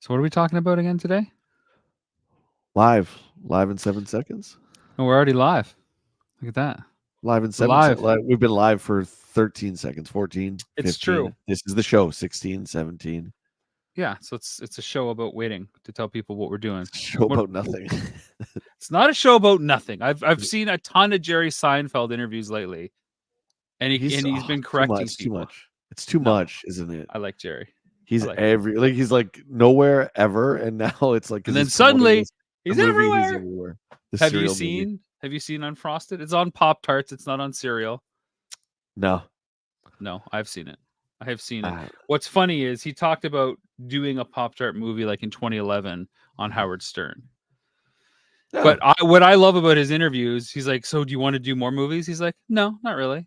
So what are we talking about again today? Live in 7 seconds. Oh, we're already live. Look at that. Live in We're 7 seconds. live. We've been live for 13 seconds, 14, It's 15. true. This is the show, 16, 17. Yeah. So it's a show about waiting to tell people what we're doing. Show What, about nothing. it's not a show about nothing. I've seen a ton of Jerry Seinfeld interviews lately, and he's been Too correcting much, too people. much. It's too No, much, isn't it? I like Jerry. I He's like him. he's like nowhere ever, and now it's like And because then he's promoting suddenly this the he's movie, he's everywhere. everywhere. The Have you serial movie. seen? Have you seen Unfrosted? It's on Pop Tarts. It's not on cereal. No. No, I've seen it. I have seen it. Uh, What's funny is he talked about doing a Pop Tart movie like in 2011 on Howard Stern. yeah. But what I love about his interviews, he's like, "So do you want to do more movies?" He's like, "No, not really."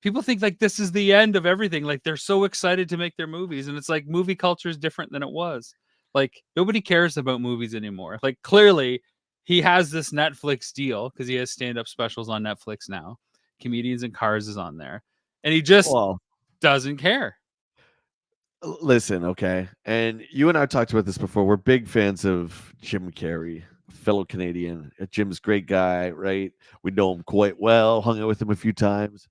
People think like this is the end of everything. Like they're so excited to make their movies, and it's like movie culture is different than it was. Like nobody cares about movies anymore. Like clearly, he has this Netflix deal because he has stand-up specials on Netflix now. Comedians in Cars is on there, and he just Well, doesn't care. listen, okay. And you and I talked about this before. We're big fans of Jim Carrey, fellow Canadian. Jim's a great guy, right? We know him quite well, hung out with him a few times.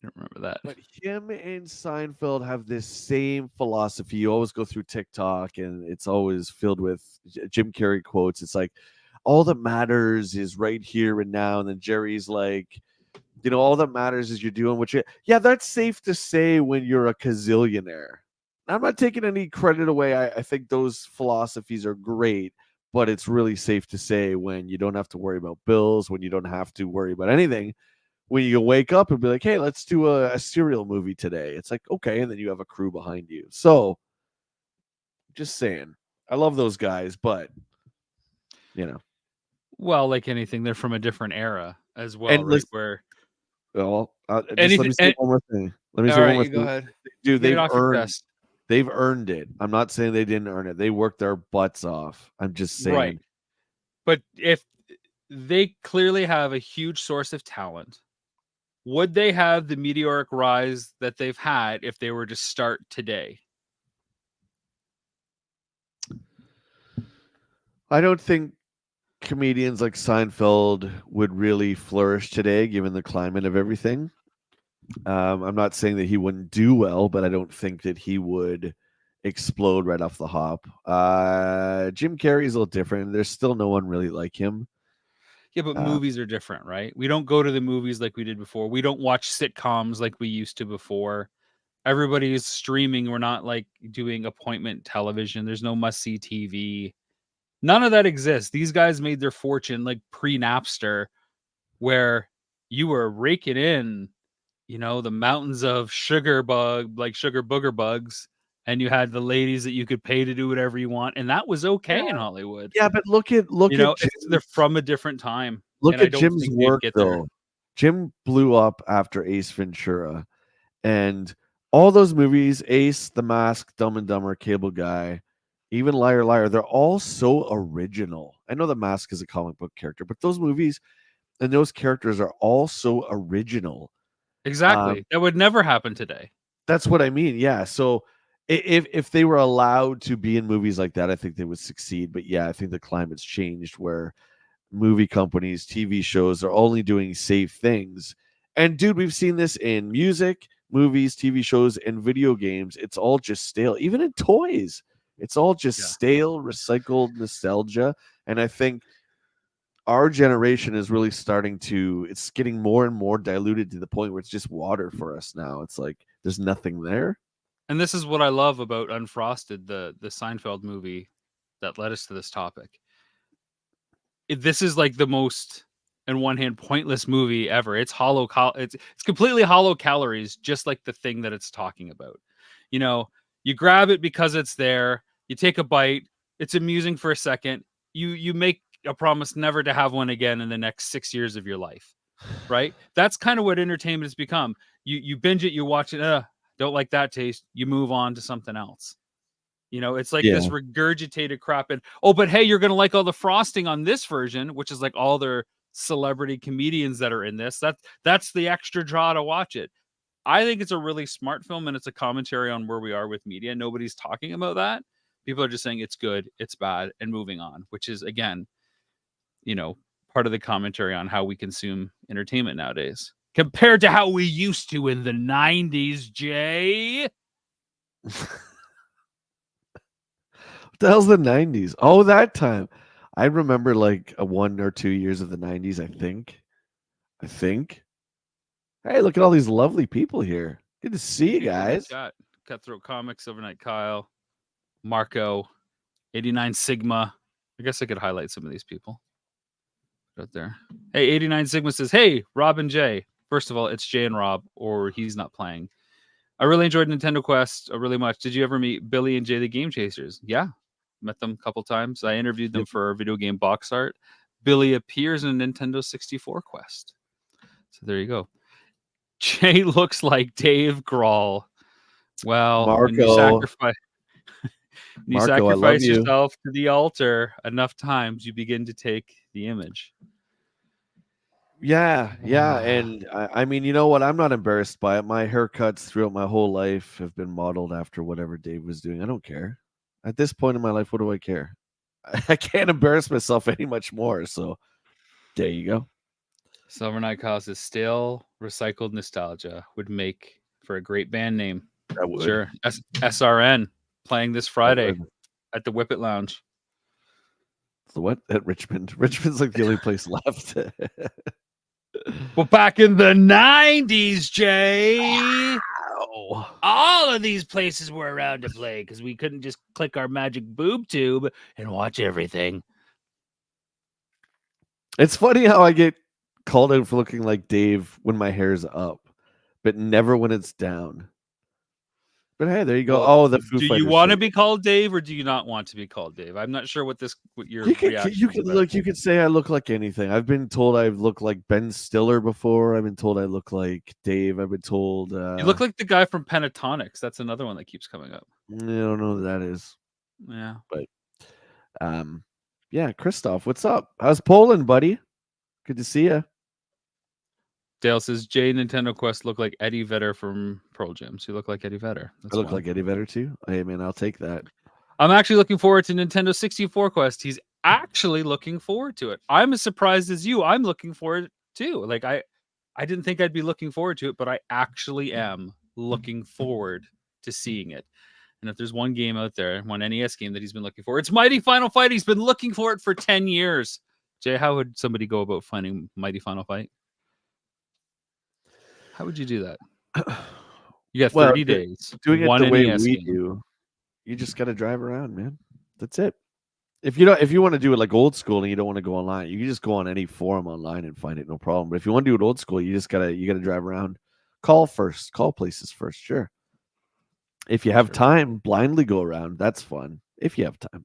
I don't remember that. But him and Seinfeld have this same philosophy. You always go through TikTok and it's always filled with Jim Carrey quotes. It's like, all that matters is right here and now. And then Jerry's like, all that matters is you're doing what you. Yeah, that's safe to say when you're a gazillionaire. I'm not taking any credit away. I think those philosophies are great, but it's really safe to say when you don't have to worry about bills, when you don't have to worry about anything, when you wake up and be like, hey, let's do a serial movie today. It's like, okay, and then you have a crew behind you. So just saying, I love those guys, but you know, Well, like anything, they're from a different era as well, and right? listen, Where well, just let anything. me say one more thing. Let me All say one right, more you go thing. ahead. Dude, Get it off your chest. they've earned it. I'm not saying they didn't earn it. They worked their butts off. I'm just Right. saying. But if they clearly have a huge source of talent, would they have the meteoric rise that they've had if they were to start today? I don't think comedians like Seinfeld would really flourish today, given the climate of everything. I'm not saying that he wouldn't do well, but I don't think that he would explode right off the hop. Jim Carrey's a little different. There's still no one really like him. Yeah, but Uh, movies are different, right? We don't go to the movies like we did before. We don't watch sitcoms like we used to before. Everybody is streaming. We're not like doing appointment television. There's no must see TV. None of that exists. These guys made their fortune like pre Napster, where you were raking in, the mountains of sugar booger bugs, and you had the ladies that you could pay to do whatever you want, and that was yeah, okay in Hollywood. yeah, but look at They're from a different time, look and I at don't Jim's think they'd work get there. though. Jim blew up after Ace Ventura, and all those movies, Ace, The Mask, Dumb and Dumber, Cable Guy, even Liar Liar, they're all so original. I know The Mask is a comic book character, but those movies and those characters are all so original. Um, Exactly. That would never happen today. that's what I mean. Yeah. So if they were allowed to be in movies like that, I think they would succeed. But yeah, I think the climate's changed where movie companies, TV shows are only doing safe things. And dude, we've seen this in music, movies, TV shows, and video games. It's all just stale. Even in toys, it's all just Yeah. stale, recycled nostalgia. And I think our generation is really starting to, it's getting more and more diluted to the point where it's just water for us now. It's like there's nothing there. And this is what I love about Unfrosted, the Seinfeld movie that led us to this topic. This is like the most, in one hand, pointless movie ever. It's it's completely hollow calories, just like the thing that it's talking about. You know, you grab it because it's there. You take a bite. It's amusing for a second. You make a promise never to have one again in the next 6 years of your life. Right? That's kind of what entertainment has become. You binge it, you watch it. Don't like that taste. You move on to something else. It's like this Yeah. regurgitated crap. And but hey, you're gonna like all the frosting on this version, which is like all their celebrity comedians that are in this. That's the extra draw to watch it. I think it's a really smart film, and it's a commentary on where we are with media. Nobody's talking about that, People are just saying it's good, it's bad, and moving on, which is, again, part of the commentary on how we consume entertainment nowadays compared to how we used to in the 90s, Jay. What the hell's the 90s? Oh, that time. I remember like a 1 or 2 years of the 90s, I think. Hey, look at all these lovely people here. Good to see you People in the guys. chat. Cutthroat Comics, Overnight Kyle, Marco, 89 Sigma. I guess I could highlight some of these people out there. Hey, 89 Sigma says, hey, Rob and Jay. First of all, it's Jay and Rob, or he's not playing. I really enjoyed Nintendo Quest really much. Did you ever meet Billy and Jay the Game Chasers? Yeah, met them a couple times. I interviewed them for video game box art. Billy appears in Nintendo 64 Quest. So there you go. Jay looks like Dave Grohl. Well, when you Marco, I love sacrifice you. yourself to the altar enough times, you begin to take the image. Yeah, and I mean, you know what? I'm not embarrassed by it. My haircuts throughout my whole life have been modeled after whatever Dave was doing. I don't care. At this point in my life, what do I care? I can't embarrass myself any much more. So there you go. Silver Night causes stale, recycled nostalgia would make for a great band name. That would. Sure. SRN playing this Friday at the Whippet Lounge. So what? At Richmond. Richmond's like the only place left. Well, back in the 90s, Jay, all of these places were around to play because we couldn't just click our magic boob tube and watch everything. It's funny how I get called out for looking like Dave when my hair's up, but never when it's down. But hey, there you go. Well, the Foo do Fighters you want to shirt. be called Dave or do you not want to be called Dave? I'm not sure what your reaction You could is. look. You could say I look like anything. I've been told I look like Ben Stiller before. I've been told I look like Dave. I've been told You look like the guy from Pentatonics. That's another one that keeps coming up. I don't know who that is. Yeah, but yeah, Christoph, what's up? How's Poland, buddy? Good to see you. Dale says Jay Nintendo Quest look like Eddie Vedder from Pearl Jam. So you look like Eddie Vedder. I look like Eddie Vedder too. Hey man, I'll take that. I'm actually looking forward to Nintendo 64 Quest. He's actually looking forward to it. I'm as surprised as you. I'm looking forward too. Like I didn't think I'd be looking forward to it, but I actually am looking forward to seeing it. And if there's one game out there, one NES game that he's been looking for, it's Mighty Final Fight. He's been looking for it for 10 years. Jay, how would somebody go about finding Mighty Final Fight? How would you do that? You got 30 days. Doing it one the way NES we game. do, you just got to drive around, man. That's it. If you want to do it like old school and you don't want to go online, you can just go on any forum online and find it, no problem. But if you want to do it old school, you gotta drive around, call places first. Sure. If you have time, blindly go around. That's fun. If you have time.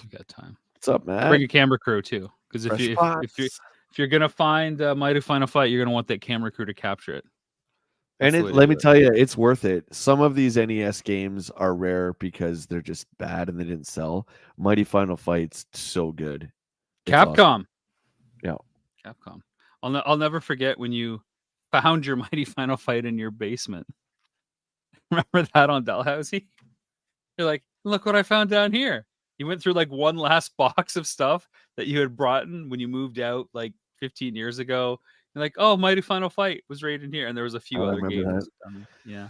You got time. What's up, man? Bring a camera crew too, because if you're gonna find Mighty Final Fight, you're gonna want that camera crew to capture it. And let me tell you, it's worth it. Some of these NES games are rare because they're just bad and they didn't sell. Mighty Final Fight's so good. Capcom. Awesome. Yeah. Capcom. I'll never forget when you found your Mighty Final Fight in your basement. Remember that on Dalhousie? You're like, look what I found down here. You went through like one last box of stuff that you had brought in when you moved out like 15 years ago. You're like, oh, Mighty Final Fight was right in here. And there was a few other games. Yeah.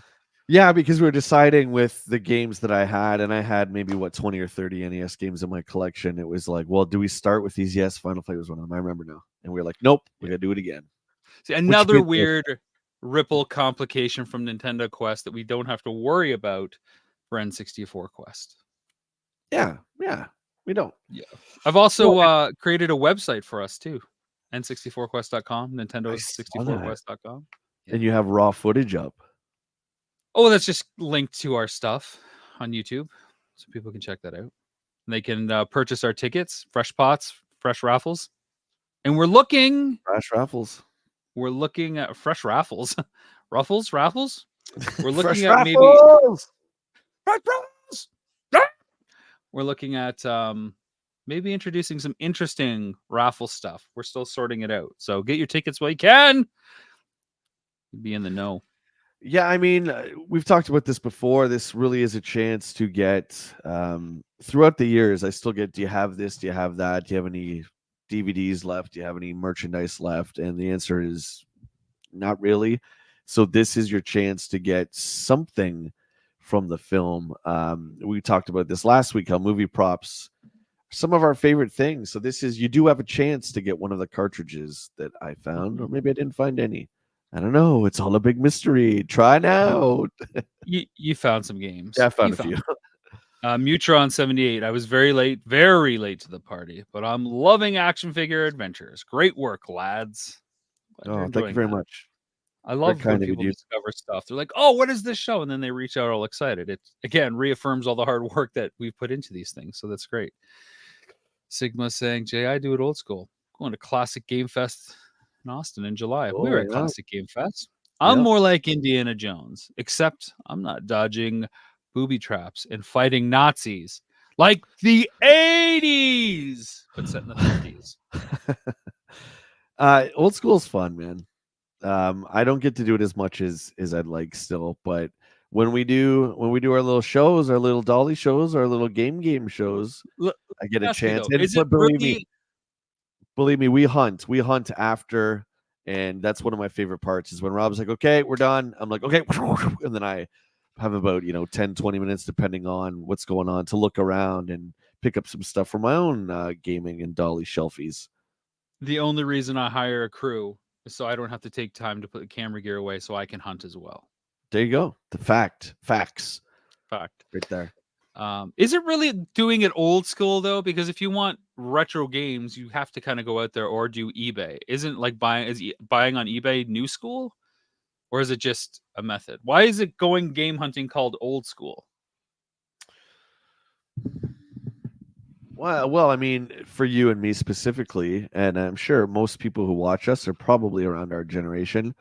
Yeah, because we were deciding with the games that I had, and I had maybe 20 or 30 NES games in my collection. It was like, well, do we start with these? Yes, Final Fight was one of them. I remember now. And we were like, nope, we got to do it again. See, another weird ripple complication from Nintendo Quest that we don't have to worry about for N64 Quest. Yeah, we don't. Yeah. I've also created a website for us too. N64quest.com, Nintendo64quest.com. And you have raw footage up. Oh, that's just linked to our stuff on YouTube, so people can check that out. And they can purchase our tickets, fresh pots, fresh raffles. And we're looking... Fresh raffles. We're looking at fresh raffles. Raffles? We're looking at maybe... Fresh raffles! We're looking at maybe introducing some interesting raffle stuff. We're still sorting it out. So get your tickets while you can. Be in the know. Yeah, I mean, we've talked about this before. This really is a chance to get throughout the years. I still get, do you have this? Do you have that? Do you have any DVDs left? Do you have any merchandise left? And the answer is not really. So this is your chance to get something from the film. We talked about this last week, how movie props are some of our favorite things. So this is, you do have a chance to get one of the cartridges that I found, or Mhm. maybe I didn't find any. I don't know. It's all a big mystery. Try now. You found some Yeah, games. I You found a few. found Mutron 78. I was very late to the party, but I'm loving action figure adventures. Great work, lads. Glad you're Oh, thank you enjoying very that. much. I Very love when kind of you, people dude. discover stuff. They're like, "Oh, what is this show?" And then they reach out all excited. It again reaffirms all the hard work that we've put into these things. So that's great. Sigma saying, "Jay, I do it old school. Going to Classic Game Fest in Austin in July. We were Oh, at yeah. Classic Game Fest. I'm Yeah. more like Indiana Jones, except I'm not dodging booby traps and fighting Nazis like the 80s, but set in the 50s." Old school's fun, man. I don't get to do it as much as I'd like still, but when we do our little shows, our little dolly shows, our little game shows, Let I get me a ask you chance. though, And is it but really believe me, we hunt after, and that's one of my favorite parts is when Rob's like, okay, we're done. I'm like, okay, and then I have about 10-20 minutes depending on what's going on to look around and pick up some stuff for my own gaming and dolly shelfies. the only reason I hire a crew is so I don't have to take time to put the camera gear away so I can hunt as well? There you go. The facts Fact. right there. Is it really doing it old school though? Because if you want retro games, you have to kind of go out there or do eBay. Isn't like buying on eBay new school, or is it just a method? Why is it going game hunting called old school? Well, I mean, for you and me specifically, and I'm sure most people who watch us are probably around our generation.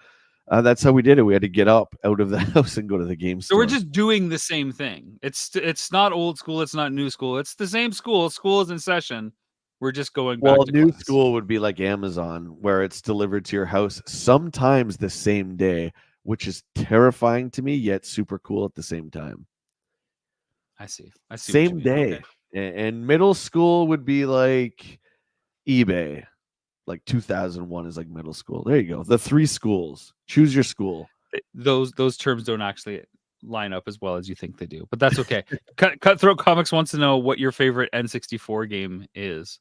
That's how we did it. We had to get up out of the house and go to the game So we're store. just doing the same thing. It's not old school. It's not new school. It's the same school. School is in session. We're just going back Well, to new class. school would be like Amazon, where it's delivered to your house sometimes the same day, which is terrifying to me, yet super cool at the same time. I see. I see what you Same mean. Okay. day. And middle school would be like eBay. Like 2001 is like middle school. There you go. The three schools. Choose your school. Those terms don't actually line up as well as you think they do, but that's okay. Cutthroat Comics wants to know what your favorite N64 game is.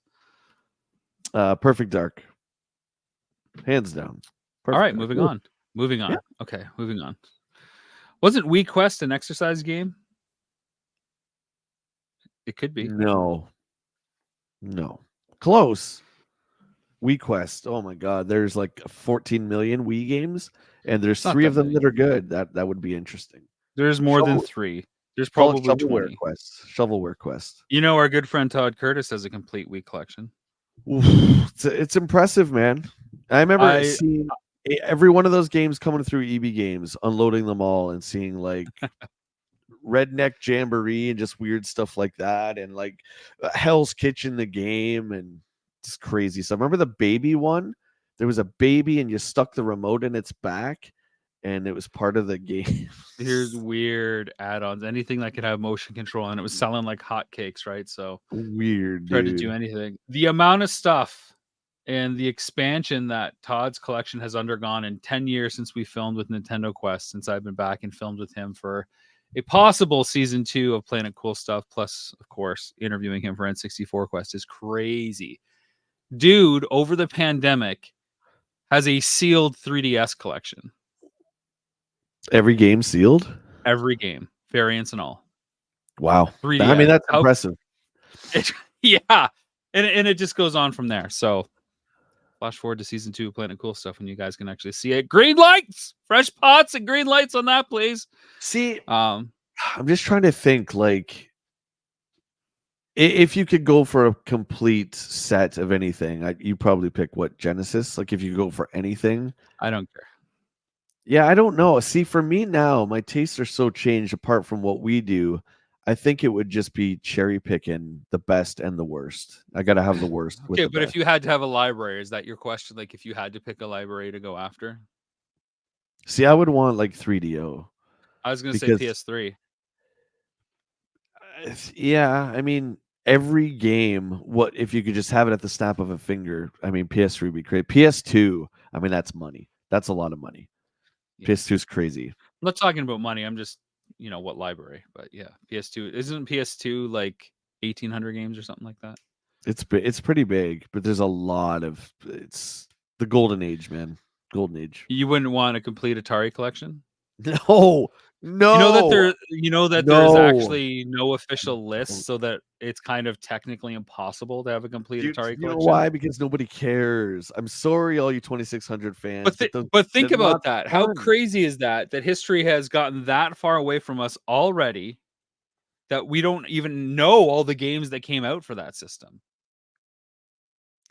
Perfect Dark. Hands down. All Perfect right, Dark. moving Ooh, on. Moving yeah. on. Okay, moving on. Wasn't Wii Quest an exercise game? It could be. No. No. Close. Wii Quest. Oh my god. There's like 14 million Wii games, and there's It's not three that of them many. that are good. That would be interesting. There's more than Shovel 3. There's Call it probably Shovelware 20. Quest. Shovelware Quest. You know, our good friend Todd Curtis has a complete Wii collection. Oof, it's impressive, man. I remember I seeing every one of those games coming through EB Games, unloading them all, and seeing like Redneck Jamboree and just weird stuff like that, and like Hell's Kitchen, the game, and just crazy stuff. Remember the baby one? There was a baby, and you stuck the remote in its back, and it was part of the game. Here's weird add-ons, anything that could have motion control, and it was selling like hotcakes, right? So Weird, tried to do dude. anything. The amount of stuff and the expansion that Todd's collection has undergone in 10 years since we filmed with Nintendo Quest, since I've been back and filmed with him for a possible season 2 of Planet Cool Stuff, plus, of course, interviewing him for N64 Quest is crazy. Dude, over the pandemic, has a sealed 3DS collection. Every game sealed. Every game, variants and all. Wow. I mean, 3DS. that's How impressive. it, yeah. And it just goes on from there. So flash forward to season 2 of Planet Cool Stuff when you guys can actually see it. Green lights, fresh pots and green lights on that, please. See, Um, I'm just trying to think like if you could go for a complete set of anything, you probably pick what Genesis. Like if you go for anything, I don't care. yeah, I don't know. See, for me now, my tastes are so changed apart from what we do. I think it would just be cherry picking the best and the worst. I got to have the worst with Okay, the but if best. you had to have a library, is that your question? Like if you had to pick a library to go after? See, I would want like 3DO I was gonna say because PS3. yeah, I mean every game. What if you could just have it at the snap of a finger? I mean, PS3 would be great. PS2, I mean that's money. That's a lot of money. Yeah, PS2 is crazy. I'm not talking about money. I'm just what library, but yeah, PS2 isn't PS2 like 1,800 games or something like that. It's pretty big, but there's a lot of it's the golden age, man. Golden age. You wouldn't want a complete Atari collection. No, no, You know that there's no. actually no official list, so that it's kind of technically impossible to have a complete Atari You know collection. why? Because nobody cares. I'm sorry, all you 2600 fans, But but those but they're think not about that. How fun. crazy is that? That history has gotten that far away from us already that we don't even know all the games that came out for that system.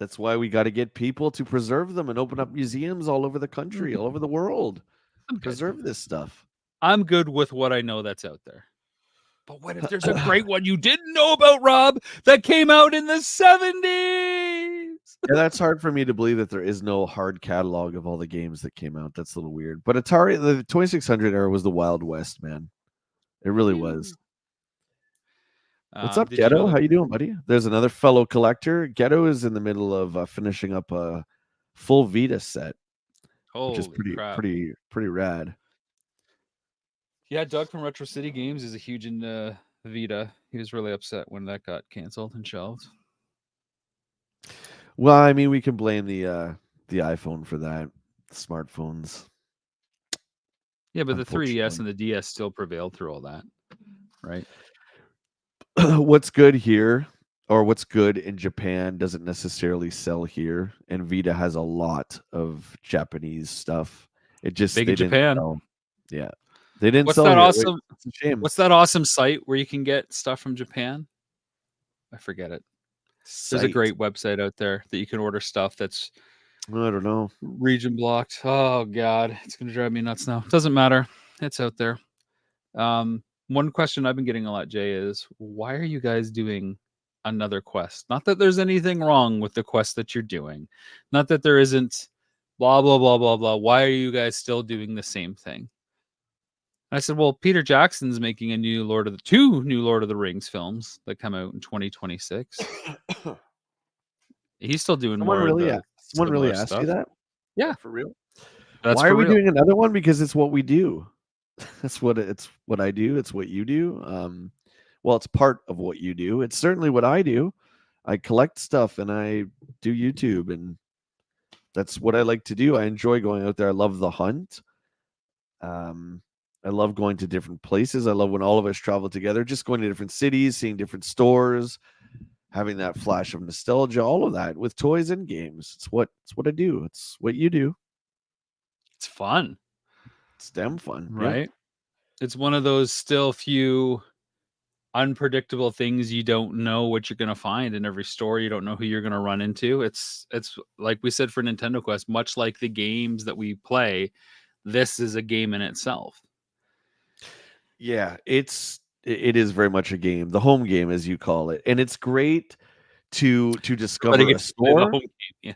That's why we got to get people to preserve them and open up museums all over the country, all over the world. I'm good. Preserve this stuff. I'm good with what I know that's out there. But what if there's a great one you didn't know about, Rob, that came out in the 70s? Yeah, that's hard for me to believe that there is no hard catalog of all the games that came out. That's a little weird. But Atari, the 2600 era was the Wild West, man. It really was. What's up, Did you know Ghetto? that? How you doing, buddy? There's another fellow collector. Ghetto is in the middle of finishing up a full Vita set, which is Holy crap. pretty rad. Yeah, Doug from Retro City Games is a huge in Vita. He was really upset when that got canceled and shelved. Well, I mean, we can blame the iPhone for that. Smartphones, Yeah, but the 3DS unfortunately. and the DS still prevailed through all that, right? What's good here or what's good in Japan doesn't necessarily sell here, and Vita has a lot of Japanese stuff. It just Big in they didn't Japan. sell. Yeah, they didn't What's sell that here. Wait, awesome? it's a shame. What's that awesome site where you can get stuff from Japan? I forget it. There's a Sight. great website out there that you can order stuff that's I don't know. region blocked. Oh god, it's gonna drive me nuts now. Doesn't matter. It's out there. One question I've been getting a lot, Jay, is why are you guys doing another quest? Not that there's anything wrong with the quest that you're doing. Not that there isn't blah blah blah blah blah. Why are you guys still doing the same thing? I said, well, Peter Jackson's making a new two new Lord of the Rings films that come out in 2026. He's still doing more of the Someone really similar asked you stuff. that? Yeah, Like for real? that's Why for are we real. doing another one? Because it's what we do. It's what I do. It's what you do. Well, it's part of what you do. It's certainly what I do. I collect stuff and I do YouTube, and that's what I like to do. I enjoy going out there. I love the hunt. Um, I love going to different places. I love when all of us travel together, just going to different cities, seeing different stores, having that flash of nostalgia, all of that with toys and games. It's what I do. It's what you do. It's fun, It's damn fun. Yeah. right? It's one of those still few unpredictable things. You don't know what you're going to find in every store. You don't know who you're going to run into. It's like we said for Nintendo Quest, much like the games that we play, this is a game in itself. Yeah, it is very much a game, the home game as you call it. And it's great to Everybody discover a gets to play the store home game. Yeah.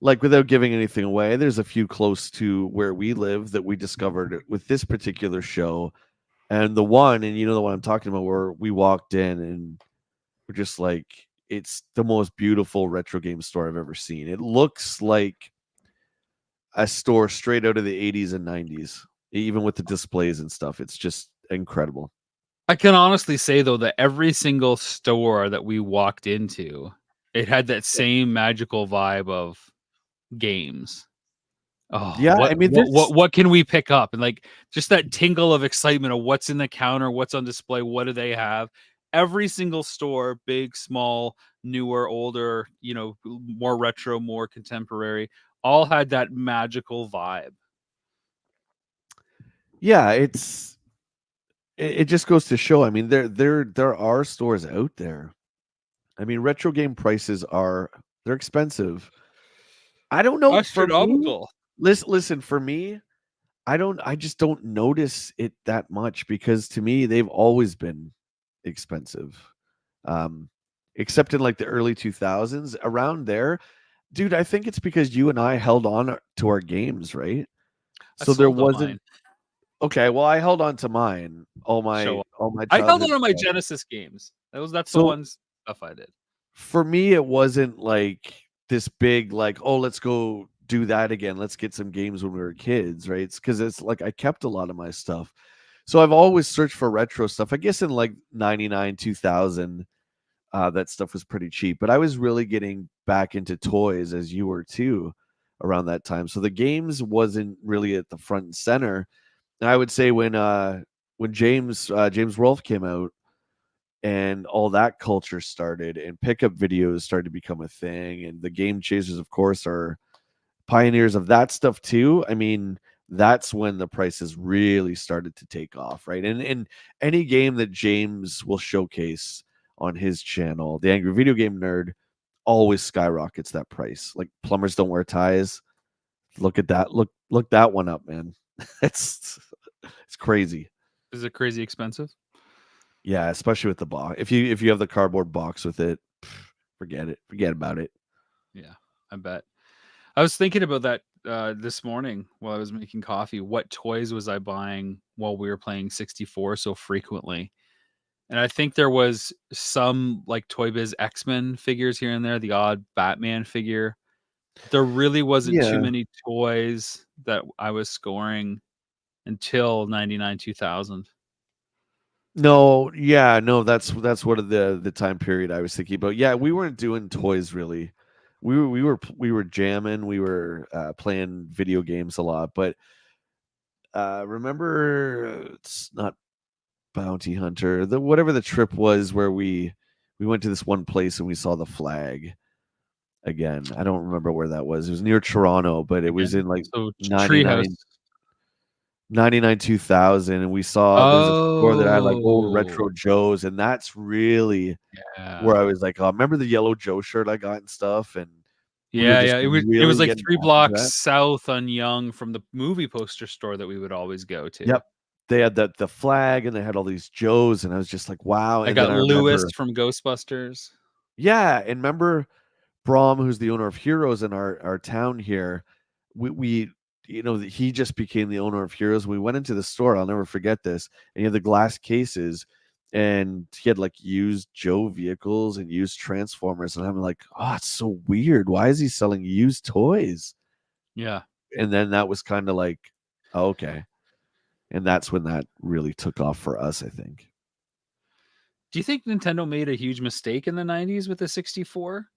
like without giving anything away. There's a few close to where we live that we discovered with this particular show. And the one, and you know the one I'm talking about, where we walked in and we're just like, it's the most beautiful retro game store I've ever seen. It looks like a store straight out of the 80s and 90s, even with the displays and stuff. It's just incredible. I can honestly say though that every single store that we walked into, it had that same magical vibe of games. Oh, Yeah, what I mean, what there's what what can we pick up? And like just that tingle of excitement of what's in the counter, what's on display, what do they have? Every single store, big, small, newer, older, more retro, more contemporary, all had that magical vibe. yeah, it just goes to show. I mean, there are stores out there. I mean, retro game prices are they're expensive. I don't know. For me, Astronomical. listen. For me, I don't. I just don't notice it that much because to me, they've always been expensive. Um, except in like the early 2000s, around there, dude. I think it's because you and I held on to our games, right? I So there sold on mine. wasn't. Okay, well, I held on to mine, Show off. all my I held on childhood to my stuff. Genesis games. That's the So ones stuff I did. for me, it wasn't like this big, like, oh, let's go do that again. Let's get some games when we were kids, right? It's because it's like I kept a lot of my stuff. So I've always searched for retro stuff. I guess in like 99, 2000, that stuff was pretty cheap. But I was really getting back into toys as you were too around that time. So the games wasn't really at the front and center. And I would say when James Rolfe came out and all that culture started and pickup videos started to become a thing, and the Game Chasers, of course, are pioneers of that stuff too. I mean, that's when the prices really started to take off, right? And any game that James will showcase on his channel, the Angry Video Game Nerd, always skyrockets that price. Like plumbers don't wear ties. Look at that. Look that one up, man. it's it's crazy. Is it crazy expensive? Yeah, especially with the box. If you have the cardboard box with it, forget it. Forget about it. Yeah, I bet. I was thinking about that this morning while I was making coffee. What toys was I buying while we were playing 64 so frequently? And I think there was some like Toy Biz X-Men figures here and there, the odd Batman figure. There really wasn't too Yeah. many toys that I was scoring until 99 2000. No, yeah, no, that's what the time period I was thinking about. Yeah, we weren't doing toys really. We were jamming, we were playing video games a lot, but remember it's not Bounty Hunter, the whatever the trip was where we went to this one place and we saw the flag again. I don't remember where that was. It was near Toronto, but it Yeah. was in like So Treehouse. 99 99 2000, and we saw there was a store that had like old Oh, retro Joes, and that's really where yeah. I was like, oh, remember the yellow Joe shirt I got and stuff, and we were Yeah, just yeah. It was really like getting 3 back into blocks that. south on Yonge from the movie poster store that we would always go to. Yep, they had the flag and they had all these Joes, and I was just like, wow. I And then got I Lewis remember, from Ghostbusters. yeah, and remember Brom, who's the owner of Heroes in our town here, we he just became the owner of Heroes. We went into the store. I'll never forget this. And he had the glass cases, and he had like used Joe vehicles and used Transformers. And I'm like, oh, it's so weird. Why is he selling used toys? Yeah. And then that was kind of like, oh, okay. And that's when that really took off for us, I think. Do you think Nintendo made a huge mistake in the 90s with the 64?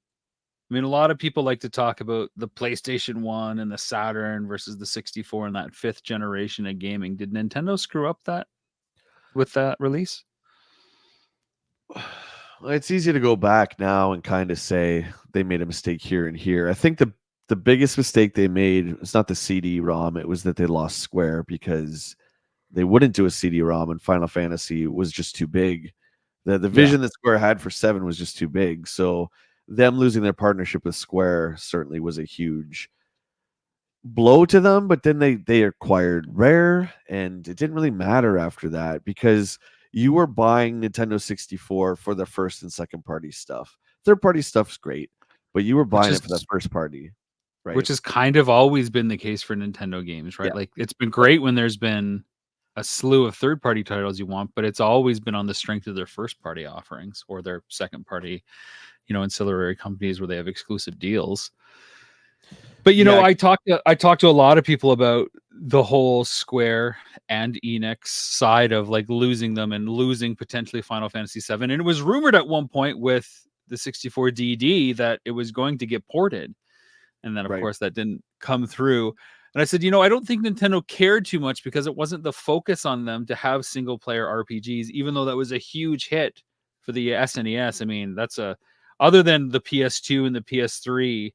I mean, a lot of people like to talk about the PlayStation 1 and the Saturn versus the 64 and that fifth generation of gaming. Did Nintendo screw up that with that release? Well, it's easy to go back now and kind of say they made a mistake here and here. I think the biggest mistake they made, it's not the CD-ROM, it was that they lost Square because they wouldn't do a CD-ROM and Final Fantasy was just too big. The Yeah. vision that Square had for 7 was just too big. So them losing their partnership with Square certainly was a huge blow to them, but then they acquired Rare, and it didn't really matter after that because you were buying Nintendo 64 for the first and second party stuff. Third party stuff's great, but you were Which buying is it for that first party, which right? has kind of always been the case for Nintendo games, right? Yeah. Like it's been great when there's been a slew of third party titles you want, but it's always been on the strength of their first party offerings or their second party, ancillary companies where they have exclusive deals. But Yeah, I talked to a lot of people about the whole Square and Enix side of like losing them and losing potentially Final Fantasy VII. And it was rumored at one point with the 64 DD that it was going to get ported. And then of right. course that didn't come through. And I said, I don't think Nintendo cared too much because it wasn't the focus on them to have single player RPGs, even though that was a huge hit for the SNES. I mean, other than the PS2 and the PS3,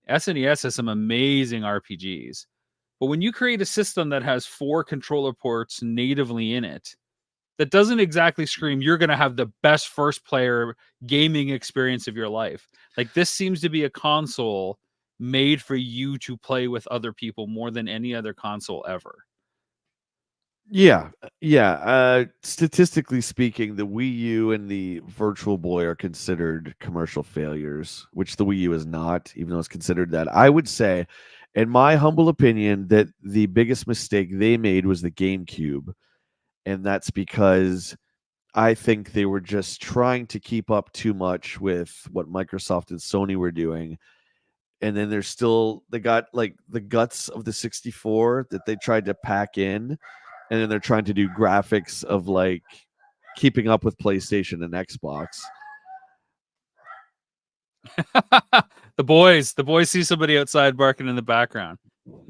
SNES has some amazing RPGs. But when you create a system that has 4 controller ports natively in it, that doesn't exactly scream you're going to have the best first player gaming experience of your life. Like this seems to be a console made for you to play with other people more than any other console ever. Yeah, yeah. Statistically speaking, the Wii U and the Virtual Boy are considered commercial failures, which the Wii U is not, even though it's considered that. I would say In my humble opinion, that the biggest mistake they made was the GameCube, and that's because I think they were just trying to keep up too much with what Microsoft and Sony were doing. And then there's still they got like the guts of the 64 that they tried to pack in, and then they're trying to do graphics of like keeping up with PlayStation and Xbox. The boys see somebody outside barking in the background.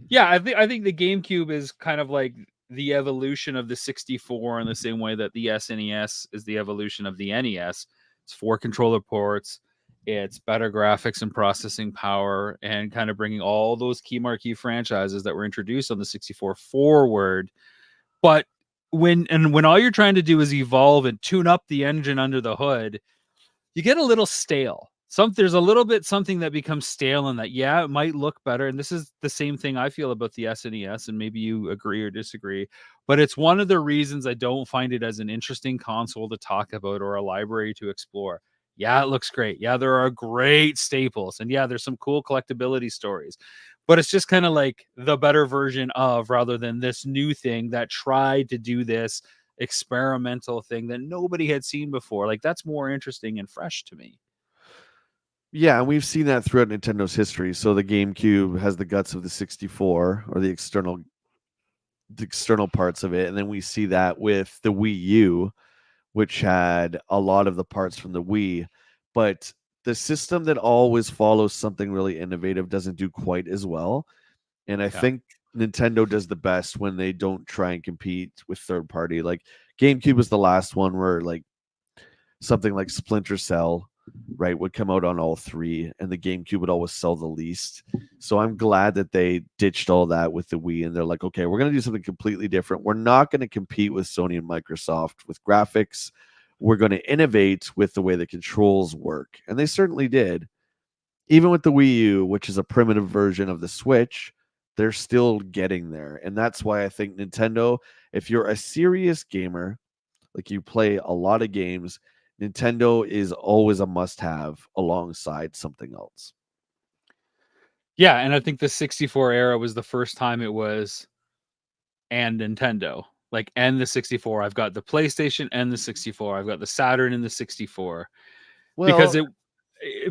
Yeah, I think the GameCube is kind of like the evolution of the 64 in the same way that the SNES is the evolution of the NES. It's 4 controller ports, it's better graphics and processing power, and kind of bringing all those key marquee franchises that were introduced on the 64 forward. But when all you're trying to do is evolve and tune up the engine under the hood, you get a little stale. There's a little bit something that becomes stale in that. Yeah, it might look better, and this is the same thing I feel about the SNES, and maybe you agree or disagree. But it's one of the reasons I don't find it as an interesting console to talk about or a library to explore. Yeah, it looks great. Yeah, there are great staples, and yeah, there's some cool collectability stories. But it's just kind of like the better version of, rather than this new thing that tried to do this experimental thing that nobody had seen before. Like, that's more interesting and fresh to me. Yeah, and we've seen that throughout Nintendo's history. So the GameCube has the guts of the 64 or the external parts of it, and then we see that with the Wii U, which had a lot of the parts from the Wii, but the system that always follows something really innovative doesn't do quite as well. And I Yeah. think Nintendo does the best when they don't try and compete with third party. Like GameCube was the last one where like something like Splinter Cell, right, would come out on all three, and the GameCube would always sell the least. So I'm glad that they ditched all that with the Wii, and they're like, okay, we're going to do something completely different. We're not going to compete with Sony and Microsoft with graphics. We're going to innovate with the way the controls work. And they certainly did. Even with the Wii U, which is a primitive version of the Switch, they're still getting there. And that's why I think Nintendo, if you're a serious gamer, like you play a lot of games, Nintendo is always a must have alongside something else. Yeah, and I think the 64 era was the first time it was and Nintendo. Like, and the 64. I've got the PlayStation and the 64. I've got the Saturn and the 64. Because Well,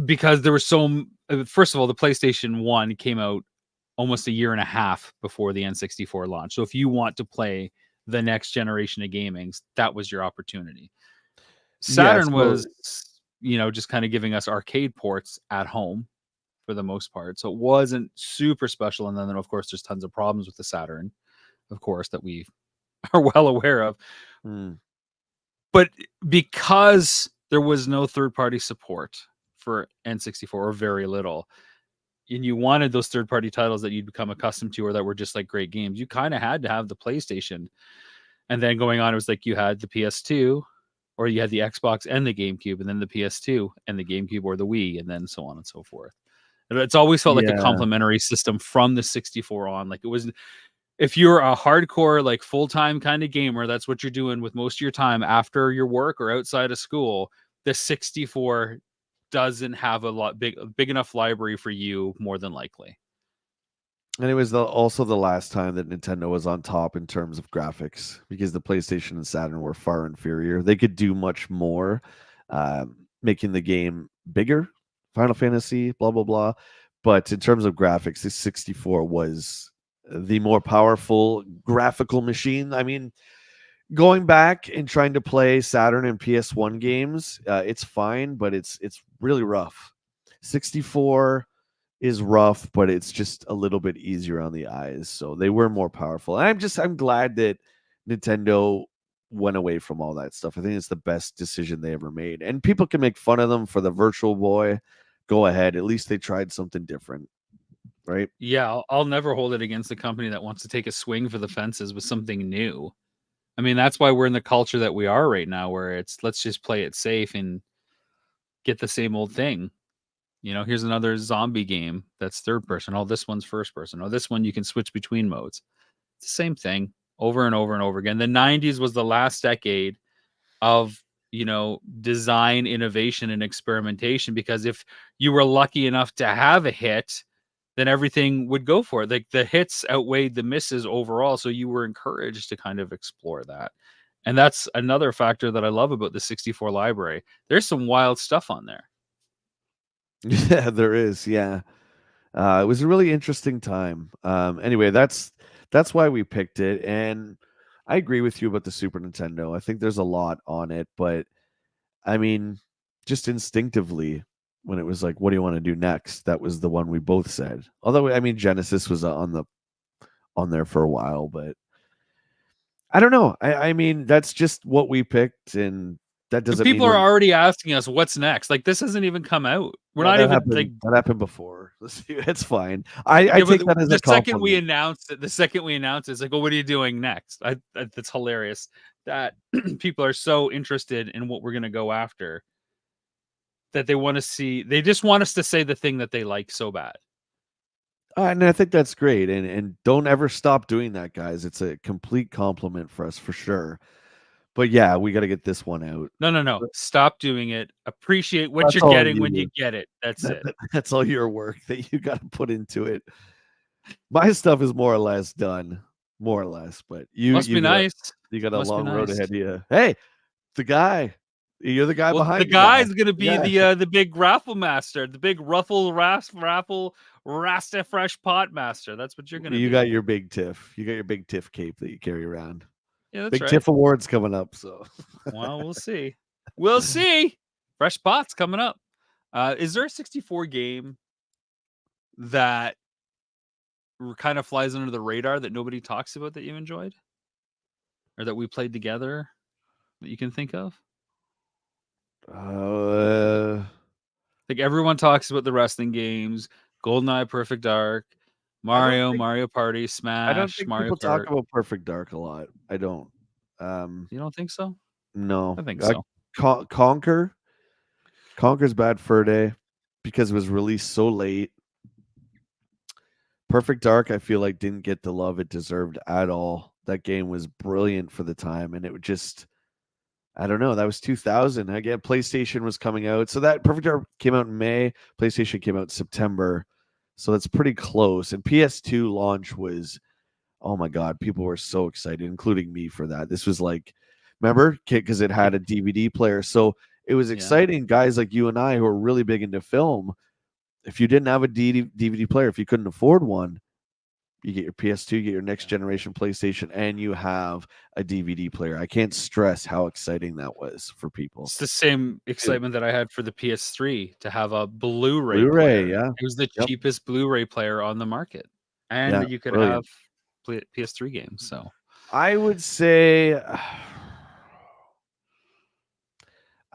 because there was first of all, the PlayStation 1 came out almost a year and a half before the N64 launch. So if you want to play the next generation of gaming, that was your opportunity. yeah, Saturn so was, just kind of giving us arcade ports at home for the most part. So it wasn't super special. And then, of course, there's tons of problems with the Saturn, of course, that we are well aware of. mm, But because there was no third party support for N64, or very little, and you wanted those third party titles that you'd become accustomed to or that were just like great games, you kind of had to have the PlayStation. And then going on, it was like you had the PS2, or you had the Xbox and the GameCube, and then the PS2 and the GameCube or the Wii, and then so on and so forth. And it's always felt like a yeah. complementary system from the 64 on. Like, it was, if you're a hardcore, like full time kind of gamer, that's what you're doing with most of your time after your work or outside of school. The 64 doesn't have a big enough library for you, more than likely. And it was also the last time that Nintendo was on top in terms of graphics because the PlayStation and Saturn were far inferior. They could do much more, making the game bigger, Final Fantasy, blah, blah, blah. But in terms of graphics, the 64 was the more powerful graphical machine. I mean, going back and trying to play Saturn and PS1 games, it's fine, but it's really rough. 64 is rough, but it's just a little bit easier on the eyes. So they were more powerful. And I'm glad that Nintendo went away from all that stuff. I think it's the best decision they ever made. And people can make fun of them for the Virtual Boy. Go ahead. At least they tried something different, right? Yeah, I'll never hold it against a company that wants to take a swing for the fences with something new. I mean, that's why we're in the culture that we are right now, where it's, let's just play it safe and get the same old thing. Here's another zombie game that's third person. Oh, this one's first person. Oh, this one you can switch between modes. It's the same thing over and over and over again. The 90s was the last decade of, design innovation and experimentation, because if you were lucky enough to have a hit, then everything would go for it. Like the hits outweighed the misses overall, so you were encouraged to kind of explore that. And that's another factor that I love about the 64 library. There's some wild stuff on there. Yeah, there is. Yeah. It was a really interesting time. Anyway, that's why we picked it, and I agree with you about the Super Nintendo. I think there's a lot on it, but I mean, just instinctively, when it was like, "What do you want to do next?" That was the one we both said. Although, I mean, Genesis was on there for a while, but I don't know. I mean, that's just what we picked, and that doesn't mean People are we're already asking us what's next. Like this hasn't even come out. We're yeah. not even like That happened before. It's fine. I yeah, but take that as the a second we compliment. announced it, it's like, well, what are you doing next? That's hilarious that people are so interested in what we're gonna go after that they want to see. They just want us to say the thing that they like so bad. And I think that's great, and don't ever stop doing that, guys. It's a complete compliment for us for sure. But yeah, we got to get this one out. No, no, no. Stop doing it. Appreciate what That's you're all getting when you you. get it. That's it. That's all your work that you got to put into it. My stuff is more or less done, more or less. But Must be nice. you got a Must be long road nice. ahead of you. Hey, the guy, you're the guy Well, the behind me now. guy's gonna be Yeah, the big raffle master, the big raffle rasta fresh pot master. That's what you're gonna you be. got your big tiff. You got your big tiff cape that you carry around. Yeah, that's Big right. tiff awards coming up. So Well, we'll see. We'll see. Fresh pots coming up. Is there a 64 game that kind of flies under the radar that nobody talks about that you enjoyed or that we played together that you can think of? uh, Like everyone talks about the wrestling games, GoldenEye, Perfect Dark, I don't Mario, think Mario Party, I don't Smash, think Mario people talk Kart. about Perfect Dark a lot. I don't. Um, You don't think so? no. I think so. Conquer. Conquer's Bad Fur Day because it was released so late. Perfect Dark, I feel like didn't get the love it deserved at all. That game was brilliant for the time, and it would just I don't know. That was 2000. Again, PlayStation was coming out, so that Perfect Dark came out in May. PlayStation came out in September, so that's pretty close. And PS2 launch was oh my god, people were so excited, including me for that. This was like, remember, because it had a DVD player, so it was Yeah. exciting. Guys like you and I who are really big into film, if you didn't have a DVD player, if you couldn't afford one, you get your PS2, you get your next generation PlayStation, and you have a DVD player. I can't stress how exciting that was for people. It's the same Dude, excitement that I had for the PS3 to have a Blu-ray Blu-ray, player. yeah, It was the yep, cheapest Blu-ray player on the market, yeah, and you could have brilliant. PS3 games. So I would say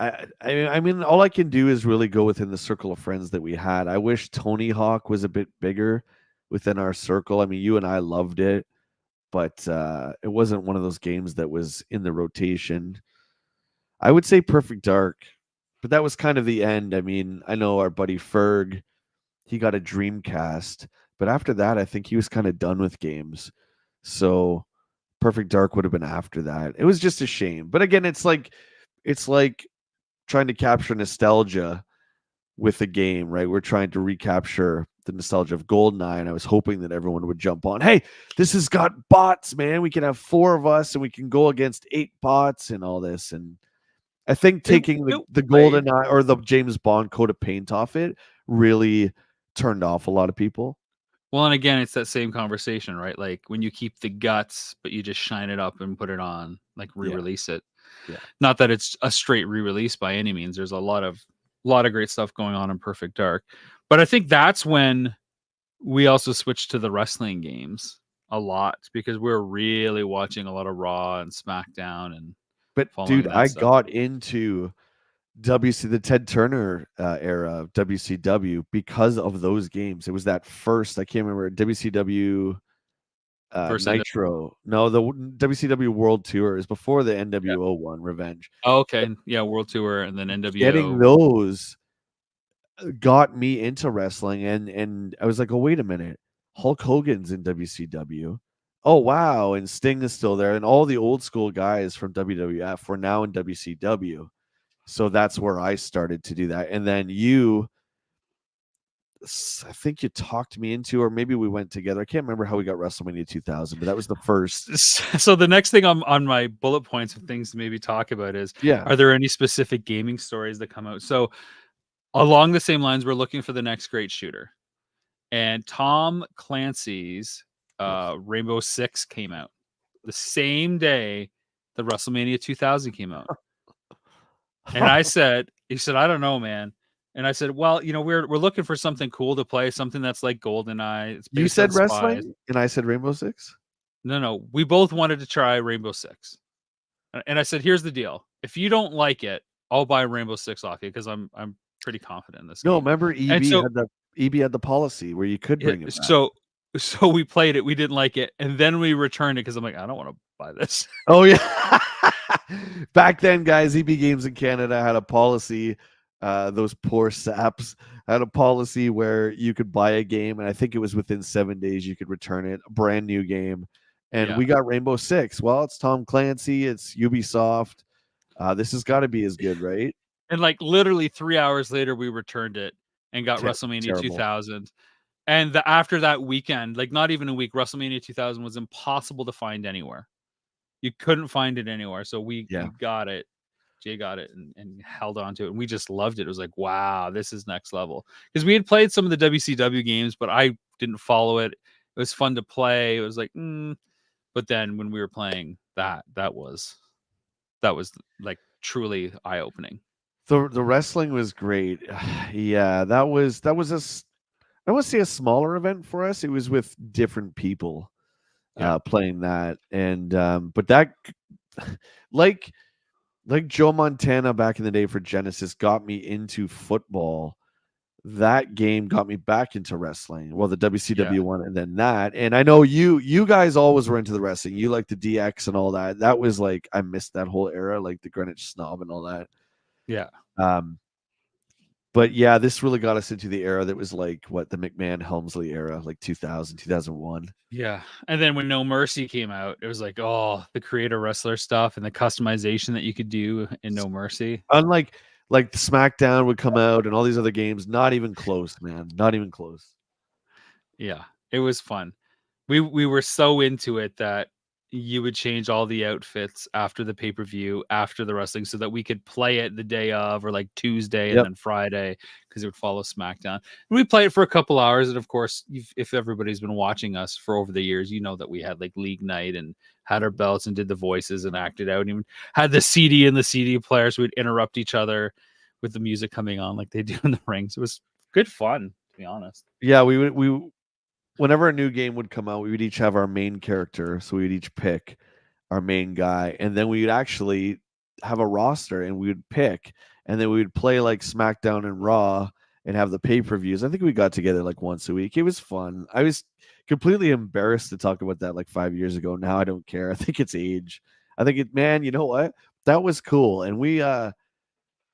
I mean, all I can do is really go within the circle of friends that we had. I wish Tony Hawk was a bit bigger within our circle. I mean, you and I loved it, but it wasn't one of those games that was in the rotation. I would say Perfect Dark, but that was kind of the end. I mean, I know our buddy Ferg, he got a Dreamcast, but after that, I think he was kind of done with games. So Perfect Dark would have been after that. It was just a shame. But again, it's like trying to capture nostalgia with a game, right? We're trying to recapture the nostalgia of GoldenEye, and I was hoping that everyone would jump on. Hey, this has got bots, man. We can have 4 of us, and we can go against 8 bots and all this. And I think it taking it the played. GoldenEye or the James Bond coat of paint off it really turned off a lot of people. Well, and again, it's that same conversation, right? Like when you keep the guts, but you just shine it up and put it on, like Yeah, re-release it. yeah. Not that it's a straight re-release by any means. There's a lot of great stuff going on in Perfect Dark. But I think that's when we also switched to the wrestling games a lot because we're really watching a lot of Raw and SmackDown and But dude, following that I stuff. got into the Ted Turner era of WCW because of those games. It was that first, I can't remember, WCW First end. Nitro. No, the WCW World Tour is before the Yeah. NWO one, Revenge. Oh, okay. Yeah, World Tour and then Getting NWO. those got me into wrestling, and I was like, oh wait a minute, Hulk Hogan's in WCW. Oh wow, and Sting is still there, and all the old school guys from WWF were now in WCW. So that's where I started to do that. And then you I think you talked me into, or maybe we went together. I can't remember how we got WrestleMania 2000, but that was the first. So the next thing on my bullet points of things to maybe talk about is, Yeah. are there any specific gaming stories that come out? So along the same lines, we're looking for the next great shooter, and Tom Clancy's Ugh. Rainbow Six came out the same day the WrestleMania 2000 came out. And he said, I don't know, man. And I said, well, we're looking for something cool to play, something that's like GoldenEye. It's You based on said spies. wrestling, and I said Rainbow Six. No, we both wanted to try Rainbow Six. And I said, here's the deal. If you don't like it, I'll buy Rainbow Six off you because I'm pretty confident in this No, game. remember And so EB had the policy where you could yeah, bring it back. so we played it, we didn't like it, and then we returned it because I'm like, I don't want to buy this. Oh yeah. Back then, guys, EB Games in Canada had a policy. Those poor saps had a policy where you could buy a game, and I think it was within 7 days you could return it, a brand new game. And Yeah. we got Rainbow Six. Well, it's Tom Clancy, it's Ubisoft. This has got to be as good, right? And like literally 3 hours later, we returned it and got WrestleMania Terrible. 2000. And after that weekend, like not even a week, WrestleMania 2000 was impossible to find anywhere. You couldn't find it anywhere. So we got it. Jay got it and held on to it. And we just loved it. It was like, wow, this is next level. Because we had played some of the WCW games, but I didn't follow it. It was fun to play. It was like, But then when we were playing that was like truly eye opening. The wrestling was great. Yeah, that was I want to say a smaller event for us. It was with different people playing that, and but that like Joe Montana back in the day for Genesis got me into football. That game got me back into wrestling. Well, the WCW one, and then that. And I know you guys always were into the wrestling. You like the DX and all that. That was like I missed that whole era, like the Greenwich Snob and all that. Yeah. But yeah, this really got us into the era that was like what the McMahon Helmsley era, like 2000, 2001. Yeah. And then when No Mercy came out, it was like, oh, the creator wrestler stuff and the customization that you could do in No Mercy. Unlike like SmackDown would come out and all these other games, not even close, man. Not even close. Yeah. It was fun. We were so into it that you would change all the outfits after the pay-per-view, after the wrestling, so that we could play it the day of, or like Tuesday and then Friday, because it would follow SmackDown. And we played it for a couple hours, and of course, if everybody's been watching us for over the years, you know that we had like league night and had our belts and did the voices and acted out, and even had the CD and the CD player, so we'd interrupt each other with the music coming on like they do in the rings. It was good fun, to be honest. Yeah, we whenever a new game would come out, we would each have our main character. So we would each pick our main guy. And then we would actually have a roster and we would pick. And then we would play like SmackDown and Raw and have the pay-per-views. I think we got together like once a week. It was fun. I was completely embarrassed to talk about that like 5 years ago. Now I don't care. I think it's age. I think man, you know what? That was cool. And we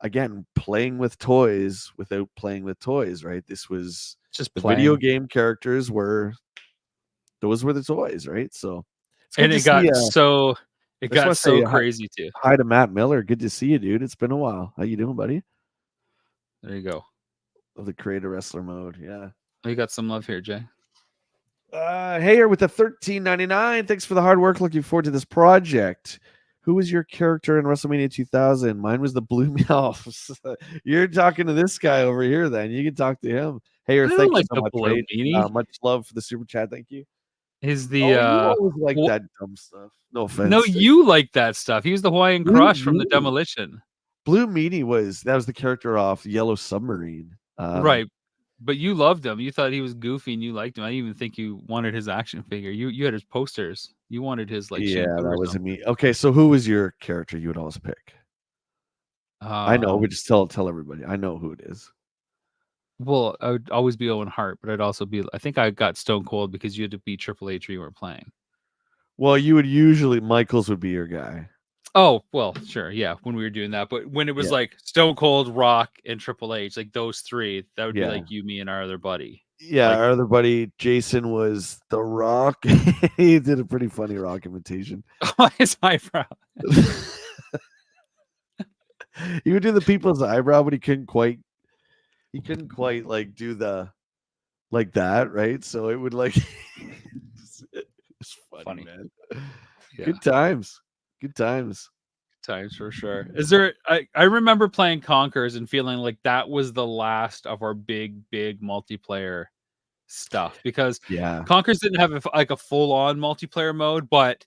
again, playing with toys without playing with toys, right? This was just the video game characters those were the toys, right? So it's good and to it got see, it got so crazy too. Hi to Matt Miller. Good to see you, dude. It's been a while. How you doing, buddy? There you go. Of the creator wrestler mode. Yeah. We got some love here, Jay. Hey, with the $13.99. Thanks for the hard work. Looking forward to this project. Who was your character in WrestleMania 2000? Mine was the Blue Meow. You're talking to this guy over here, then. You can talk to him. Hey, thank you so much, mate. Much love for the super chat. Thank you. Is the you always like that dumb stuff. No offense. No, you like that stuff. He was the Hawaiian Crush from the Demolition. Blue Meanie was the character off Yellow Submarine. Right. But you loved him. You thought he was goofy and you liked him. I didn't even think you wanted his action figure. You had his posters. You wanted his like that wasn't me. Okay, so who was your character you would always pick? I know, but just tell everybody. I know who it is. Well, I would always be Owen Hart, but I'd also be. I think I got Stone Cold because you had to beat Triple H or you weren't playing. Well, you would usually Michaels would be your guy. Oh well, sure, yeah. When we were doing that, but when it was like Stone Cold, Rock, and Triple H, like those three, that would be like you, me, and our other buddy. Yeah, our other buddy Jason was the Rock. He did a pretty funny Rock imitation. His eyebrow. He would do the people's eyebrow, but he couldn't quite like do the like that, right? So it would like it's funny, Funny. man. Yeah. Good times. Good times. Times for sure. Is there I remember playing Conkers and feeling like that was the last of our big multiplayer stuff because Yeah. Conkers didn't have like a full on multiplayer mode, but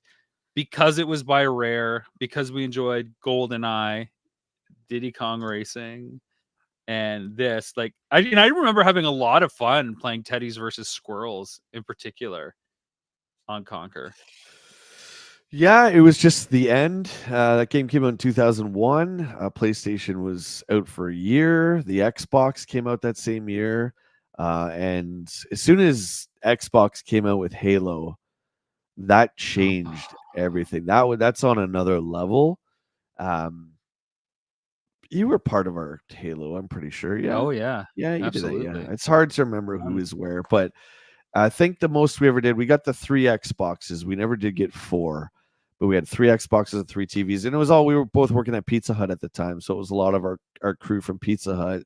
because it was by Rare, because we enjoyed GoldenEye, Diddy Kong Racing, and this, like I remember having a lot of fun playing Teddies versus Squirrels in particular on Conquer. Yeah, it was just the end. That game came out in 2001. PlayStation was out for a year. The Xbox came out that same year. And as soon as Xbox came out with Halo, that changed everything. That's on another level. Um, you were part of our Halo, I'm pretty sure. Yeah. Oh yeah, Yeah, you did that. Yeah. absolutely. It's hard to remember who is where, but I think the most we ever did, we got the 3 Xboxes. We never did get 4, but we had 3 Xboxes and 3 TVs. And it was all, we were both working at Pizza Hut at the time. So it was a lot of our crew from Pizza Hut.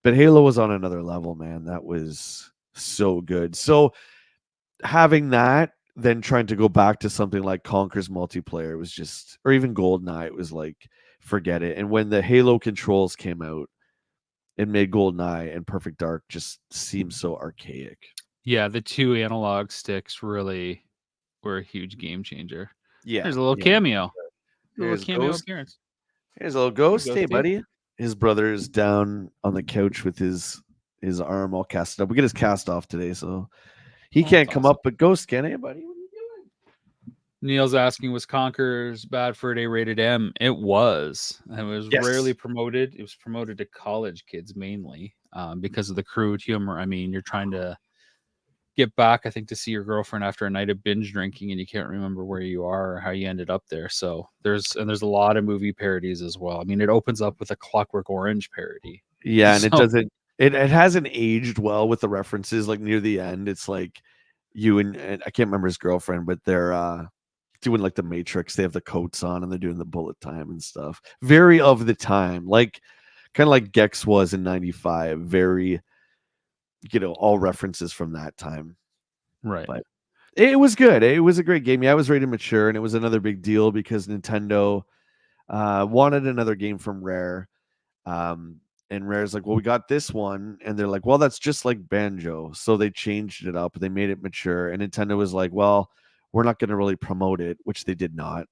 But Halo was on another level, man. That was so good. So having that, then trying to go back to something like Conker's multiplayer was just, or even GoldenEye, it was like, forget it. And when the Halo controls came out, it made GoldenEye and Perfect Dark just seem so archaic. Yeah, the 2 analog sticks really were a huge game changer. Yeah. There's a little Yeah. cameo. A little Here's cameo Ghost. appearance. Here's a little Hey, ghost. Hey, Ghosty. buddy. His brother is down on the couch with his arm all casted up. We get his cast off today, so he Oh, that's can't come awesome. up. But Ghost can. Hey, buddy. What are you doing? Neil's asking, was Conker's bad for an A-rated M? It was. It was rarely Yes. promoted. It was promoted to college kids mainly because of the crude humor. I mean, you're trying to get back, I think, to see your girlfriend after a night of binge drinking, and you can't remember where you are or how you ended up there. So there's a lot of movie parodies as well. I mean, it opens up with a Clockwork Orange parody. Yeah, and it So doesn't. It hasn't aged well with the references. Like near the end, it's like you and I can't remember his girlfriend, but they're doing like the Matrix. They have the coats on and they're doing the bullet time and stuff. Very of the time, like kind of like Gex was in '95. Very, all references from that time. right. But it was good. It was a great game. Yeah, I was rated mature, and it was another big deal because Nintendo wanted another game from Rare. Um, and Rare's like, well, we got this one. And they're like, well, that's just like Banjo. So they changed it up. They made it mature. And Nintendo was like, well, we're not going to really promote it, which they did not.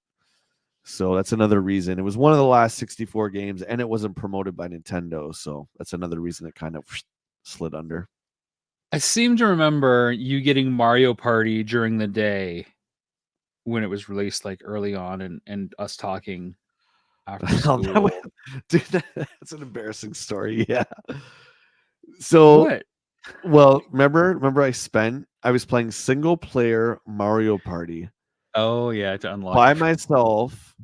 So that's another reason. It was one of the last 64 games, and it wasn't promoted by Nintendo. So that's another reason it kind of slid under. I seem to remember you getting Mario Party during the day when it was released, like early on, and us talking after That was, school. dude, that's an embarrassing story. Yeah. So, What? well, remember I was playing single player Mario Party Oh yeah, to unlock by every. myself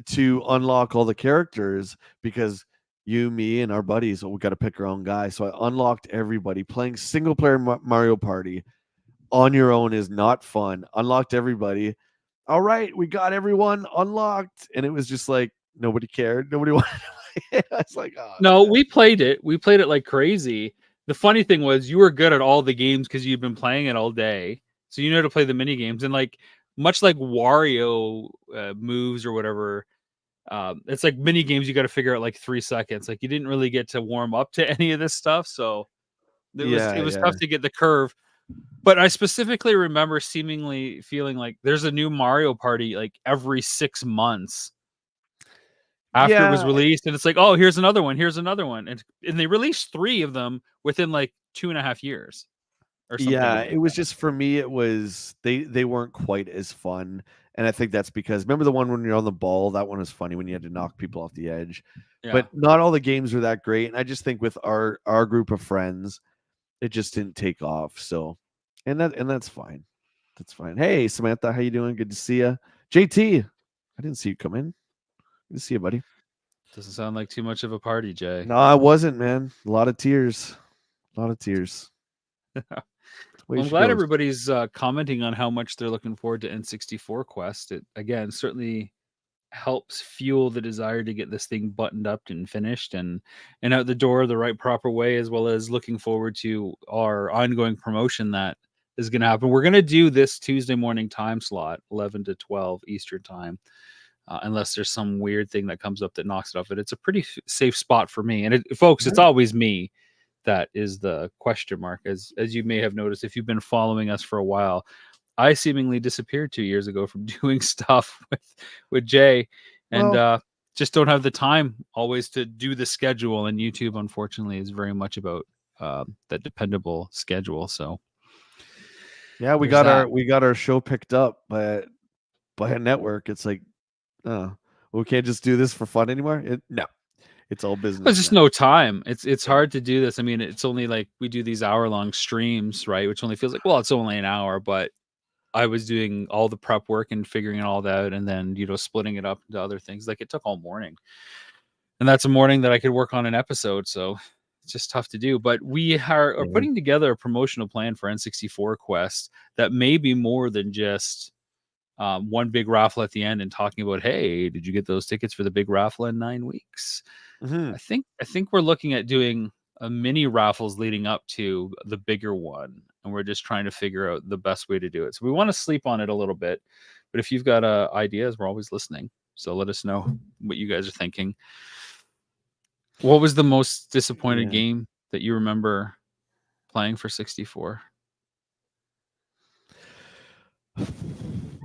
to unlock all the characters because you, me, and our buddies, we got to pick our own guy. So I unlocked everybody. Playing single player Mario Party on your own is not fun. Unlocked everybody. All right, we got everyone unlocked, and it was just like nobody cared. Nobody wanted to play it. I was like, oh No, man. we played it. We played it like crazy. The funny thing was you were good at all the games because you'd been playing it all day, so you know how to play the mini games. And like much like Wario moves or whatever, it's like mini games you got to figure out like 3 seconds. Like you didn't really get to warm up to any of this stuff, so it Yeah, was yeah. tough to get the curve. But I specifically remember seemingly feeling like there's a new Mario Party like every 6 months after it was Yeah, released, and it's like, oh, here's another one, and they released 3 of them within like 2.5 years or something yeah, like it was that. just for me, it was they weren't quite as fun, and I think that's because remember the one when you're on the ball? That one was funny when you had to knock people off the edge, but Yeah, not all the games are that great, and I just think with our group of friends, it just didn't take off, so and that's fine. That's fine. Hey, Samantha, how you doing? Good to see you. JT, I didn't see you come in. Good to see you, buddy. doesn't sound like too much of a party, Jay. No, I wasn't, man. A lot of tears. A lot of tears. The way Well, I'm she glad goes. everybody's commenting on how much they're looking forward to N64 Quest. It again certainly helps fuel the desire to get this thing buttoned up and finished and out the door the right proper way, as well as looking forward to our ongoing promotion that is going to happen. We're going to do this Tuesday morning time slot, 11 to 12 Eastern time, unless there's some weird thing that comes up that knocks it off. But it's a pretty safe spot for me. And folks, it's always me that is the question mark, as you may have noticed if you've been following us for a while. I seemingly disappeared 2 years ago from doing stuff with Jay, and Well, just don't have the time always to do the schedule. And YouTube, unfortunately, is very much about that dependable schedule. So yeah, there's that. we got our show picked up by a network. It's like, oh, we can't just do this for fun anymore. No, it's all There's business just now. no time. It's Yeah. hard to do this. I mean, it's only like we do these hour-long streams, right? Which only feels like, well, it's only an hour, but I was doing all the prep work and figuring it all out, and then splitting it up into other things. Like it took all morning, and that's a morning that I could work on an episode. So it's just tough to do. But we are Yeah. putting together a promotional plan for N64 Quest that may be more than just one big raffle at the end and talking about, hey, did you get those tickets for the big raffle in 9 weeks? Mm-hmm. I think we're looking at doing a mini raffles leading up to the bigger one, and we're just trying to figure out the best way to do it. So we want to sleep on it a little bit, but if you've got ideas, we're always listening. So let us know what you guys are thinking. What was the most disappointed Yeah. game that you remember playing for 64?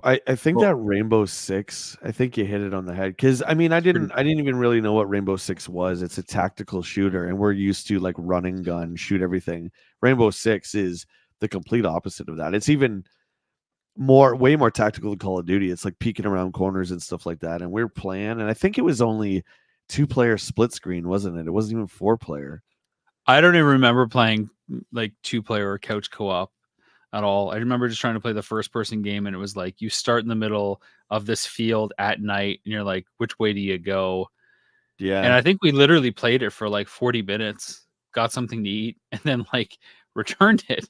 I think Well, that Rainbow Six, I think you hit it on the head. Cause I mean, pretty I didn't even really know what Rainbow Six was. It's a tactical shooter, and we're used to like run and gun, shoot everything. Rainbow Six is the complete opposite of that. It's even way more tactical than Call of Duty. It's like peeking around corners and stuff like that. And we're playing, and I think it was only 2-player split screen, wasn't it? It wasn't even 4-player. I don't even remember playing like 2-player or couch co-op at all. I remember just trying to play the first person game, and it was like you start in the middle of this field at night and you're like, which way do you go? And Yeah. I think we literally played it for like 40 minutes, got something to eat, and then like returned it.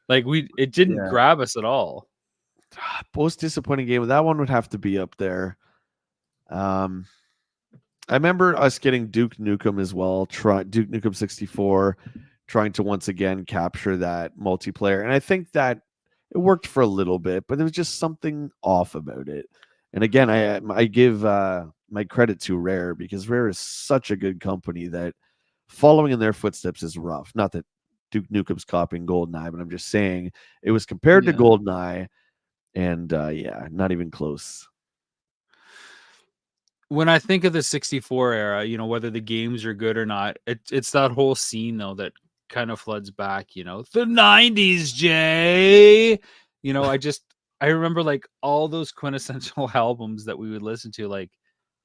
Like it didn't Yeah. grab us at all. Most disappointing game. That one would have to be up there. Um, I remember us getting Duke Nukem as well. Duke Nukem 64, trying to once again capture that multiplayer, and I think that it worked for a little bit, but there was just something off about it. And again, I give my credit to Rare, because Rare is such a good company that following in their footsteps is rough. Not that Duke Nukem's copying GoldenEye, but I'm just saying it was compared to Yeah. GoldenEye, and yeah, not even close. When I think of the 64 era, whether the games are good or not, it's that whole scene though that kind of floods back, the 90s, Jay. I remember like all those quintessential albums that we would listen to, like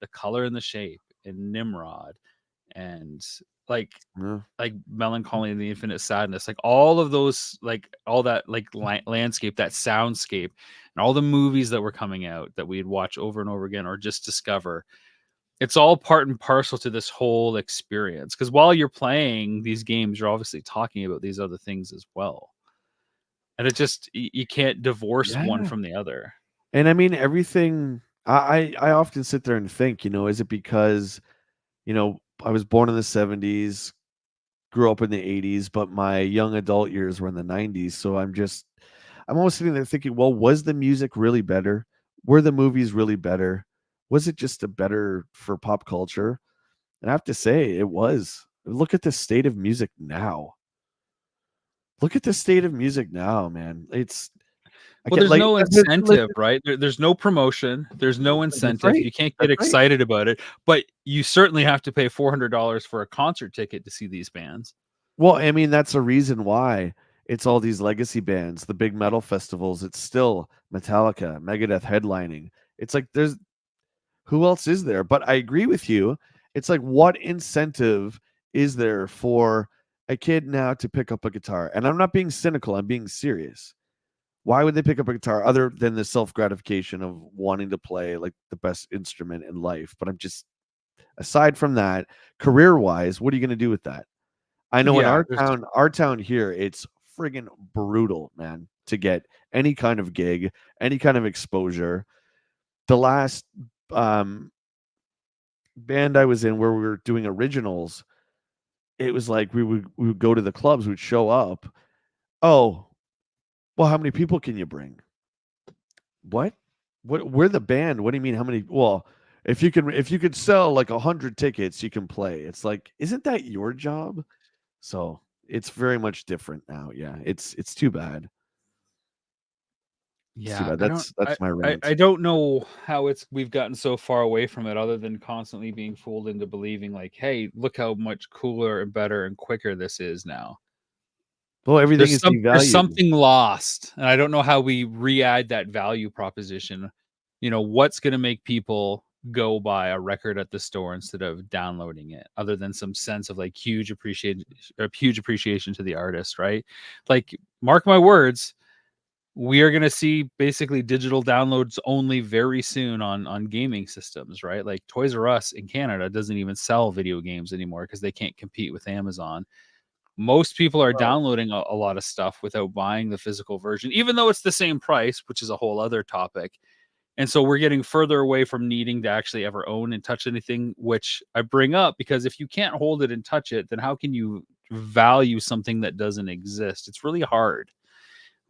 The Color and the Shape and Nimrod and like Yeah. like Melancholy and the Infinite Sadness, like all of those, like all that like landscape, that soundscape, and all the movies that were coming out that we'd watch over and over again or just discover. It's all part and parcel to this whole experience, because while you're playing these games, you're obviously talking about these other things as well, and it just you can't divorce one Yeah. from the other. And I mean, everything. I often sit there and think, is it because I was born in the 70s, grew up in the 80s, but my young adult years were in the 90s. So I'm always sitting there thinking, well, was the music really better? Were the movies really better? Was it just a better for pop culture? And I have to say, it was. Look at the state of music now. Look at the state of music now, man. I Well, can't there's like no listen. incentive, right? There's no promotion. There's no That's incentive. right. You can't get That's right. excited about it, but you certainly have to pay $400 for a concert ticket to see these bands. Well, I mean, that's a reason why it's all these legacy bands, the big metal festivals. It's still Metallica, Megadeth headlining. It's like who else is there? But I agree with you. It's like, what incentive is there for a kid now to pick up a guitar? And I'm not being cynical, I'm being serious. Why would they pick up a guitar other than the self gratification of wanting to play like the best instrument in life? But I'm just, aside from that, career wise, what are you going to do with that? I know in Yeah, there's our town here, it's friggin' brutal, man, to get any kind of gig, any kind of exposure. The last um band I was in where we were doing originals, it was like we would go to the clubs, we'd show up. Oh, well, how many people can you bring? What? What? We're the band. What do you mean? How many? Well, if you could sell like 100 tickets, you can play. It's like, isn't that your job? So it's very much different now. Yeah, it's too bad. It's too Yeah, bad. I don't That's my I rant. don't know how we've gotten so far away from it other than constantly being fooled into believing like, hey, look how much cooler and better and quicker this is now. Well, everything is There's devalued. something lost, and I don't know how we re-add that value proposition. What's going to make people go buy a record at the store instead of downloading it, other than some sense of like huge appreciation to the artist, right? Like, mark my words, we are going to see basically digital downloads only very soon on gaming systems, right? Like Toys R Us in Canada doesn't even sell video games anymore because they can't compete with Amazon. Most people are Well, downloading a lot of stuff without buying the physical version, even though it's the same price, which is a whole other topic. And so we're getting further away from needing to actually ever own and touch anything, which I bring up because if you can't hold it and touch it, then how can you value something that doesn't exist? It's really hard,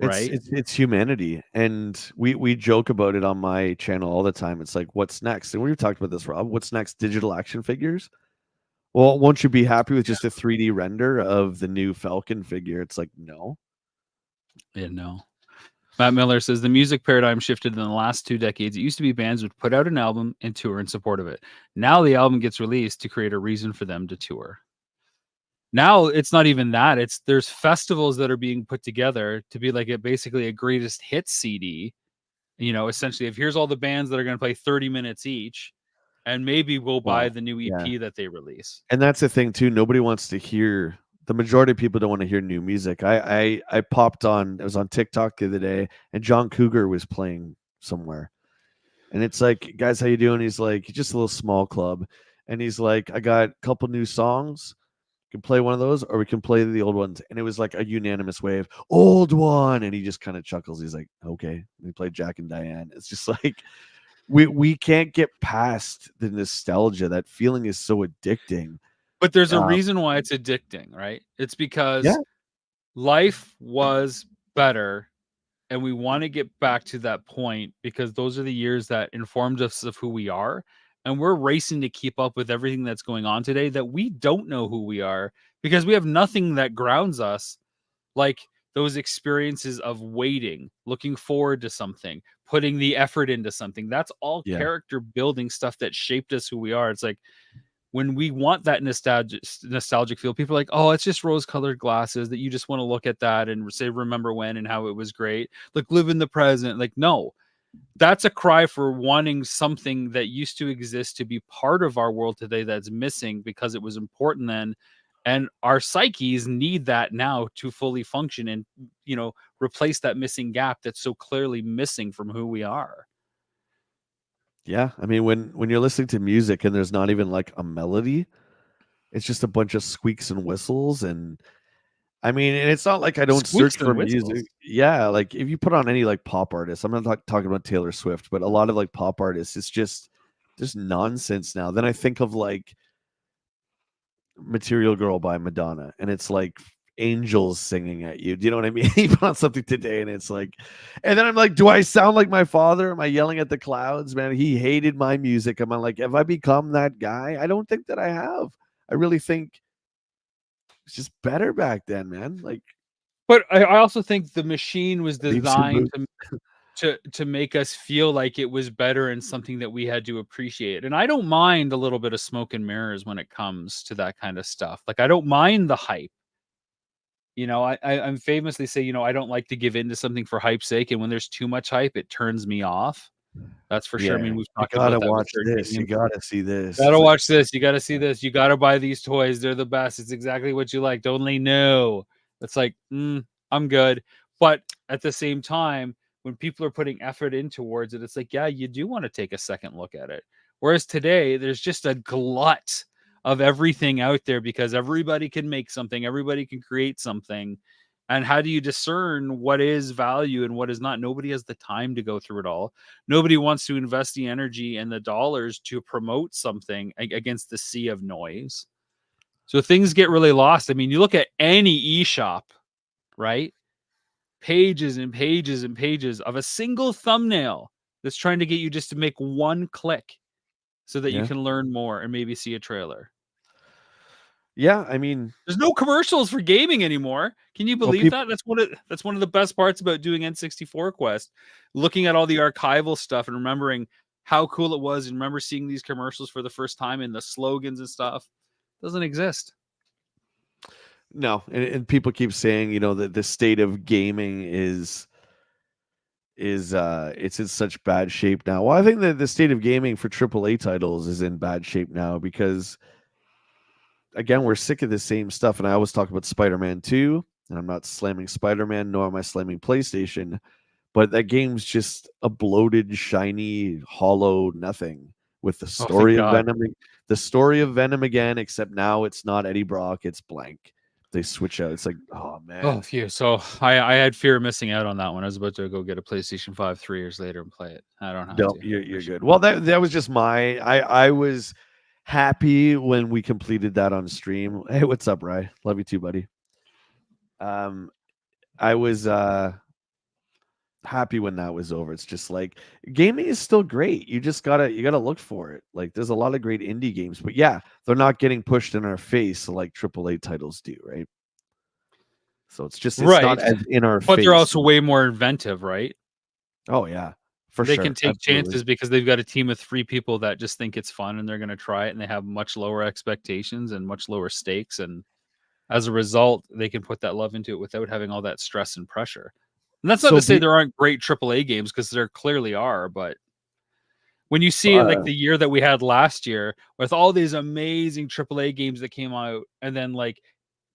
it's right? it's it's humanity, and we joke about it on my channel all the time. It's like, what's next? And we've talked about this, Rob. What's next? Digital action figures? Well, won't you be happy with just a 3D render of the new Falcon figure? It's like, no. Yeah, no. Matt Miller says the music paradigm shifted in the last 2 decades. It used to be bands would put out an album and tour in support of it. Now the album gets released to create a reason for them to tour. Now it's not even that. There's festivals that are being put together to be like basically a greatest hits CD. Essentially, if here's all the bands that are going to play 30 minutes each, and maybe we'll buy Well, the new yeah. EP that they release. And that's the thing too. Nobody wants to hear the majority of people don't want to hear new music. I popped on, I was on TikTok the other day, and John Cougar was playing somewhere. And it's like, guys, how you doing? He's like, just a little small club. And he's like, I got a couple new songs. Can play one of those, or we can play the old ones. And it was like a unanimous wave, old one. And he just kind of chuckles. He's like, okay. And he played Jack and Diane. It's just like we can't get past the nostalgia. That feeling is so addicting. But there's a Um, reason why it's addicting, right? It's yeah, because life was better, and we want to get back to that point because those are the years that informed us of who we are, and we're racing to keep up with everything that's going on today that we don't know who we are because we have nothing that grounds us like those experiences of waiting, looking forward to something, putting the effort into something. That's all yeah, character building stuff that shaped us who we are. It's like when we want that nostalgic feel, people are like, oh, it's just rose colored glasses that you just want to look at that and say remember when and how it was great, like live in the present. Like, no, that's a cry for wanting something that used to exist to be part of our world today that's missing because it was important then, and our psyches need that now to fully function and replace that missing gap that's so clearly missing from who we are. yeah. I mean, when you're listening to music and there's not even like a melody, it's just a bunch of squeaks and whistles. And I mean, and it's not like I don't search Squeaks for and whistles. music. Yeah, like if you put on any like pop artists, I'm not talking about Taylor Swift, but a lot of like pop artists, it's just nonsense now. Then I think of like Material Girl by Madonna, and it's like angels singing at you. Do you know what I mean? You put on something today, and it's like, and then I'm like, do I sound like my father? Am I yelling at the clouds? Man, he hated my music. Am I like, have I become that guy? I don't think that I have. I really think it's just better back then, man. Like But I also think the machine was leaves and designed boots. to make us feel like it was better and something that we had to appreciate. And I don't mind a little bit of smoke and mirrors when it comes to that kind of stuff. Like I don't mind the hype. I'm famously say, I don't like to give in to something for hype's sake. And when there's too much hype, it turns me off. That's for sure. I Yeah, mean, we've you talked gotta about that with watch certain this. You games. gotta see this. Gotta It's like, watch this. You gotta see this. You gotta buy these toys. They're the best. It's exactly what you like. Only no. It's like, I'm good. But at the same time, when people are putting effort in towards it, it's like, yeah, you do want to take a second look at it. Whereas today, there's just a glut of everything out there because everybody can make something, everybody can create something. And how do you discern what is value and what is not? Nobody has the time to go through it all. Nobody wants to invest the energy and the dollars to promote something against the sea of noise. So things get really lost. I mean, you look at any eShop, right? Pages and pages and pages of a single thumbnail that's trying to get you just to make one click so that you Yeah. can learn more and maybe see a trailer. Yeah, I mean, There's no commercials for gaming anymore. Can you well, believe that? That's one of the best parts about doing N64 Quest. Looking at all the archival stuff and remembering how cool it was, and remember seeing these commercials for the first time and the slogans and stuff. Doesn't exist. no, and people keep saying, that the state of gaming is it's in such bad shape now. Well, I think that the state of gaming for AAA titles is in bad shape now because again, we're sick of the same stuff. And I always talk about Spider-Man 2, and I'm not slamming Spider-Man, nor am I slamming PlayStation, but that game's just a bloated, shiny, hollow nothing with the Oh, thank story of God. Venom. The story of Venom again, except now it's not Eddie Brock, it's blank. They switch out. It's like, oh Oh, man. phew. So I had fear of missing out on that one. I was about to go get a PlayStation 5 3 years later and play it. I don't have No, to. you're good. Well, that was just I was happy when we completed that on stream. Hey, what's up, Rye? Love you too, buddy. Um, I was happy when that was over. It's just like gaming is still great. You gotta look for it. Like there's a lot of great indie games, but yeah, they're not getting pushed in our face like AAA titles do, right? So it's not Right. as in our But they're face. also way more inventive, right? Oh yeah, for They can sure, take absolutely. chances because they've got a team of 3 people that just think it's fun and they're gonna try it, and they have much lower expectations and much lower stakes, and as a result, they can put that love into it without having all that stress and pressure. And that's not So to say be there aren't great AAA games, because there clearly are, but when you see like uh, the year that we had last year with all these amazing AAA games that came out, and then like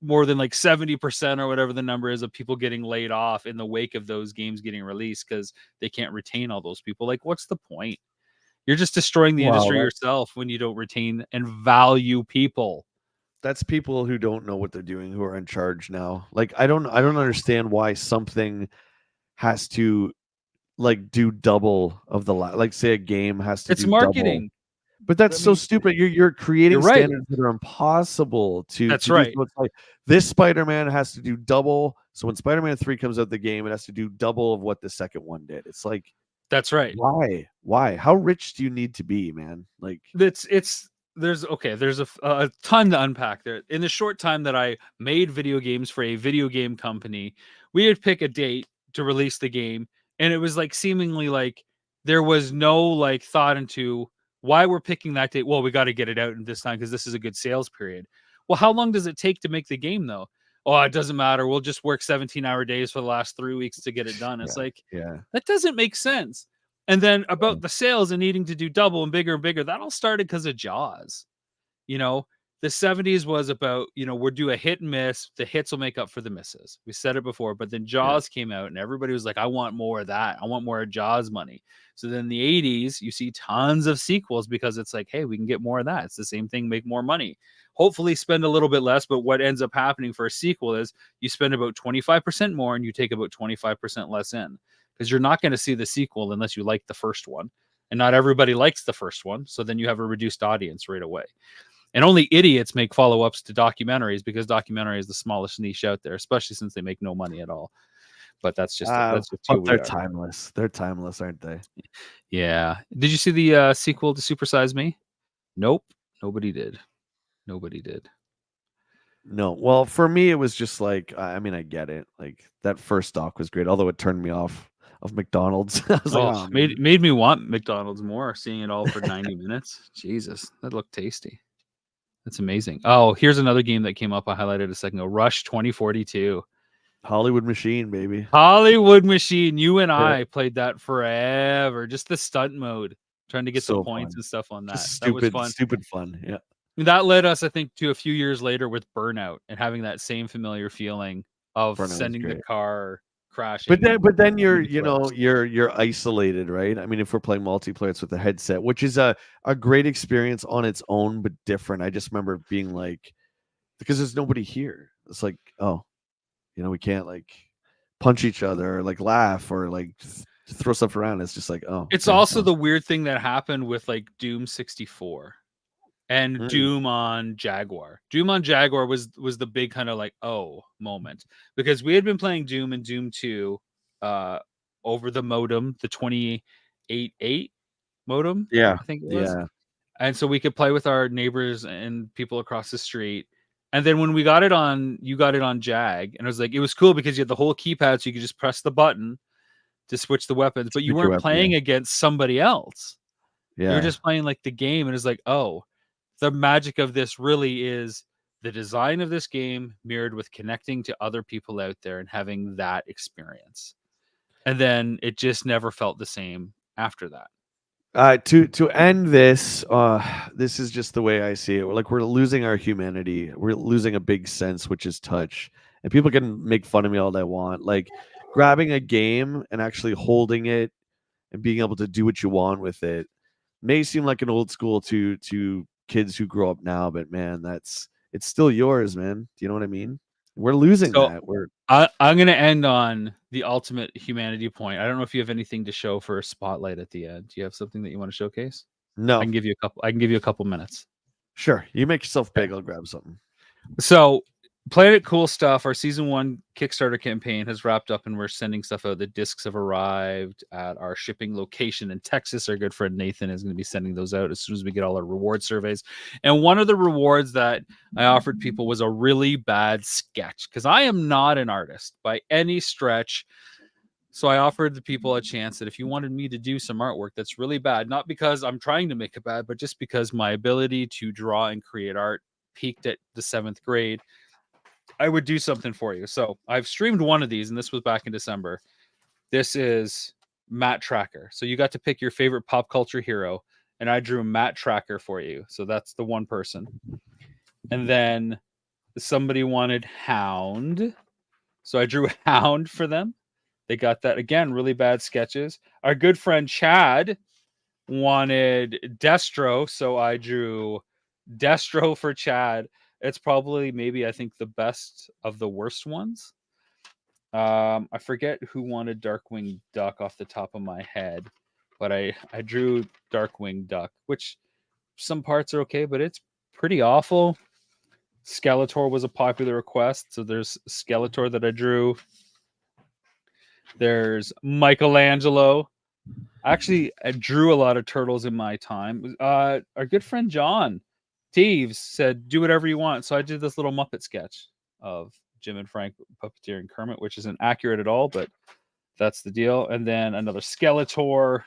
more than like 70% or whatever the number is of people getting laid off in the wake of those games getting released because they can't retain all those people. Like, what's the point? You're just destroying the wow, industry yourself when you don't retain and value people. that's people who don't know what they're doing who are in charge now. Like I don't understand why something has to like do double of the like say a game has to It's do double. marketing. But that's I so mean, stupid. You're you're creating right. standards that are impossible That's to do. right. So it's like this Spider-Man has to do double. So when Spider-Man 3 comes out the game, it has to do double of what the second one did. It's like, That's right. why? Why? How rich do you need to be, man? Like, It's there's a ton to unpack there. In the short time that I made video games for a video game company, we would pick a date to release the game, and it was like seemingly like there was no like thought into why we're picking that date. Well, we got to get it out in this time because this is a good sales period. Well, how long does it take to make the game though? Oh, it doesn't matter. We'll just work 17-hour days for the last 3 weeks to get it done. It's yeah, like yeah. that doesn't make sense. And then about the sales and needing to do double and bigger, that all started because of Jaws. You know, the 70s was about, we'll do a hit and miss. The hits will make up for the misses. We said it before, but then Yeah. Jaws came out and everybody was like, I want more of that. I want more of Jaws money. So then the 80s, you see tons of sequels because it's like, hey, we can get more of that. It's the same thing, make more money. Hopefully spend a little bit less, but what ends up happening for a sequel is you spend about 25% more and you take about 25% less in, because you're not going to see the sequel unless you like the first one. And not everybody likes the first one. So then you have a reduced audience right away. And only idiots make follow-ups to documentaries because documentary is the smallest niche out there, especially since they make no money at all. But that's just But who we they're are. timeless. They're timeless, aren't they? Yeah. Did you see the sequel to Super Size Me? Nope. Nobody did. Nobody did. No. Well, for me, it was just like, I mean, I get it. Like that first doc was great, although it turned me off of McDonald's. I was like, Oh, oh man. made me want McDonald's more, seeing it all for 90 minutes. Jesus, that looked tasty. That's amazing. Oh, here's another game that came up. I highlighted a second ago. Rush 2042. Hollywood Machine, baby. Hollywood Machine. You and Yeah. I played that forever. Just the stunt mode, trying to get the So points fun. and stuff on that. Just That was stupid, fun. stupid fun. Yeah. That led us, I think, to a few years later with Burnout and having that same familiar feeling of Burnout was sending the great. car But crashing then, and but then you're, getting flipped. you're isolated, right? I mean, if we're playing multiplayer, it's with a headset, which is a great experience on its own, but different. I just remember being like, because there's nobody here. It's like, oh, We can't like punch each other or like laugh or like throw stuff around. It's just like, oh, It's okay. also Well, the weird thing that happened with like Doom 64 and mm, Doom on Jaguar. Doom on Jaguar was the big kind of like oh moment because we had been playing Doom and Doom 2 uh over the modem, the 28.8 modem, yeah, I think it was. yeah, And so we could play with our neighbors and people across the street. And then when we got it on, you got it on Jag, and it was like it was cool because you had the whole keypad, so you could just press the button to switch the weapons, but you switch your weren't weapon. Yeah, playing against somebody else. You were yeah. just playing like the game, and it's like, oh, the magic of this really is the design of this game mirrored with connecting to other people out there and having that experience. And then it just never felt the same after that. To end this, this is just the way I see it. We're losing our humanity. We're losing a big sense, which is touch. And people can make fun of me all they want. Like grabbing a game and actually holding it and being able to do what you want with it may seem like an old school to kids who grow up now, but man, it's still yours, man. Do you know what I mean? We're losing So that. We're I'm going to end on the ultimate humanity point. I don't know if you have anything to show for a spotlight at the end. Do you have something that you want to showcase? I no, can give you a couple. I can give you a couple minutes. sure. You make yourself Okay. big, I'll grab something. So, Planet Cool Stuff, our season 1 Kickstarter campaign has wrapped up and we're sending stuff out. The discs have arrived at our shipping location in Texas. Our good friend Nathan is going to be sending those out as soon as we get all our reward surveys. And one of the rewards that I offered people was a really bad sketch because I am not an artist by any stretch. So I offered the people a chance that if you wanted me to do some artwork that's really bad, not because I'm trying to make it bad, but just because my ability to draw and create art peaked at the 7th grade, I would do something for you. So I've streamed one of these, and this was back in December. This is Matt Tracker. So you got to pick your favorite pop culture hero, and I drew Matt Tracker for you. So that's the one person. And then somebody wanted Hound. So I drew Hound for them. They got that again, really bad sketches. Our good friend Chad wanted Destro. So I drew Destro for Chad. It's probably maybe I think the best of the worst ones. I forget who wanted Darkwing Duck off the top of my head, but I drew Darkwing Duck, which some parts are okay, but it's pretty awful. Skeletor was a popular request, so there's Skeletor that I drew. There's Michelangelo. Actually, I drew a lot of turtles in my time. Our good friend John Teves said, "Do whatever you want." So I did this little Muppet sketch of Jim and Frank puppeteering Kermit, which isn't accurate at all, but that's the deal. And then another Skeletor.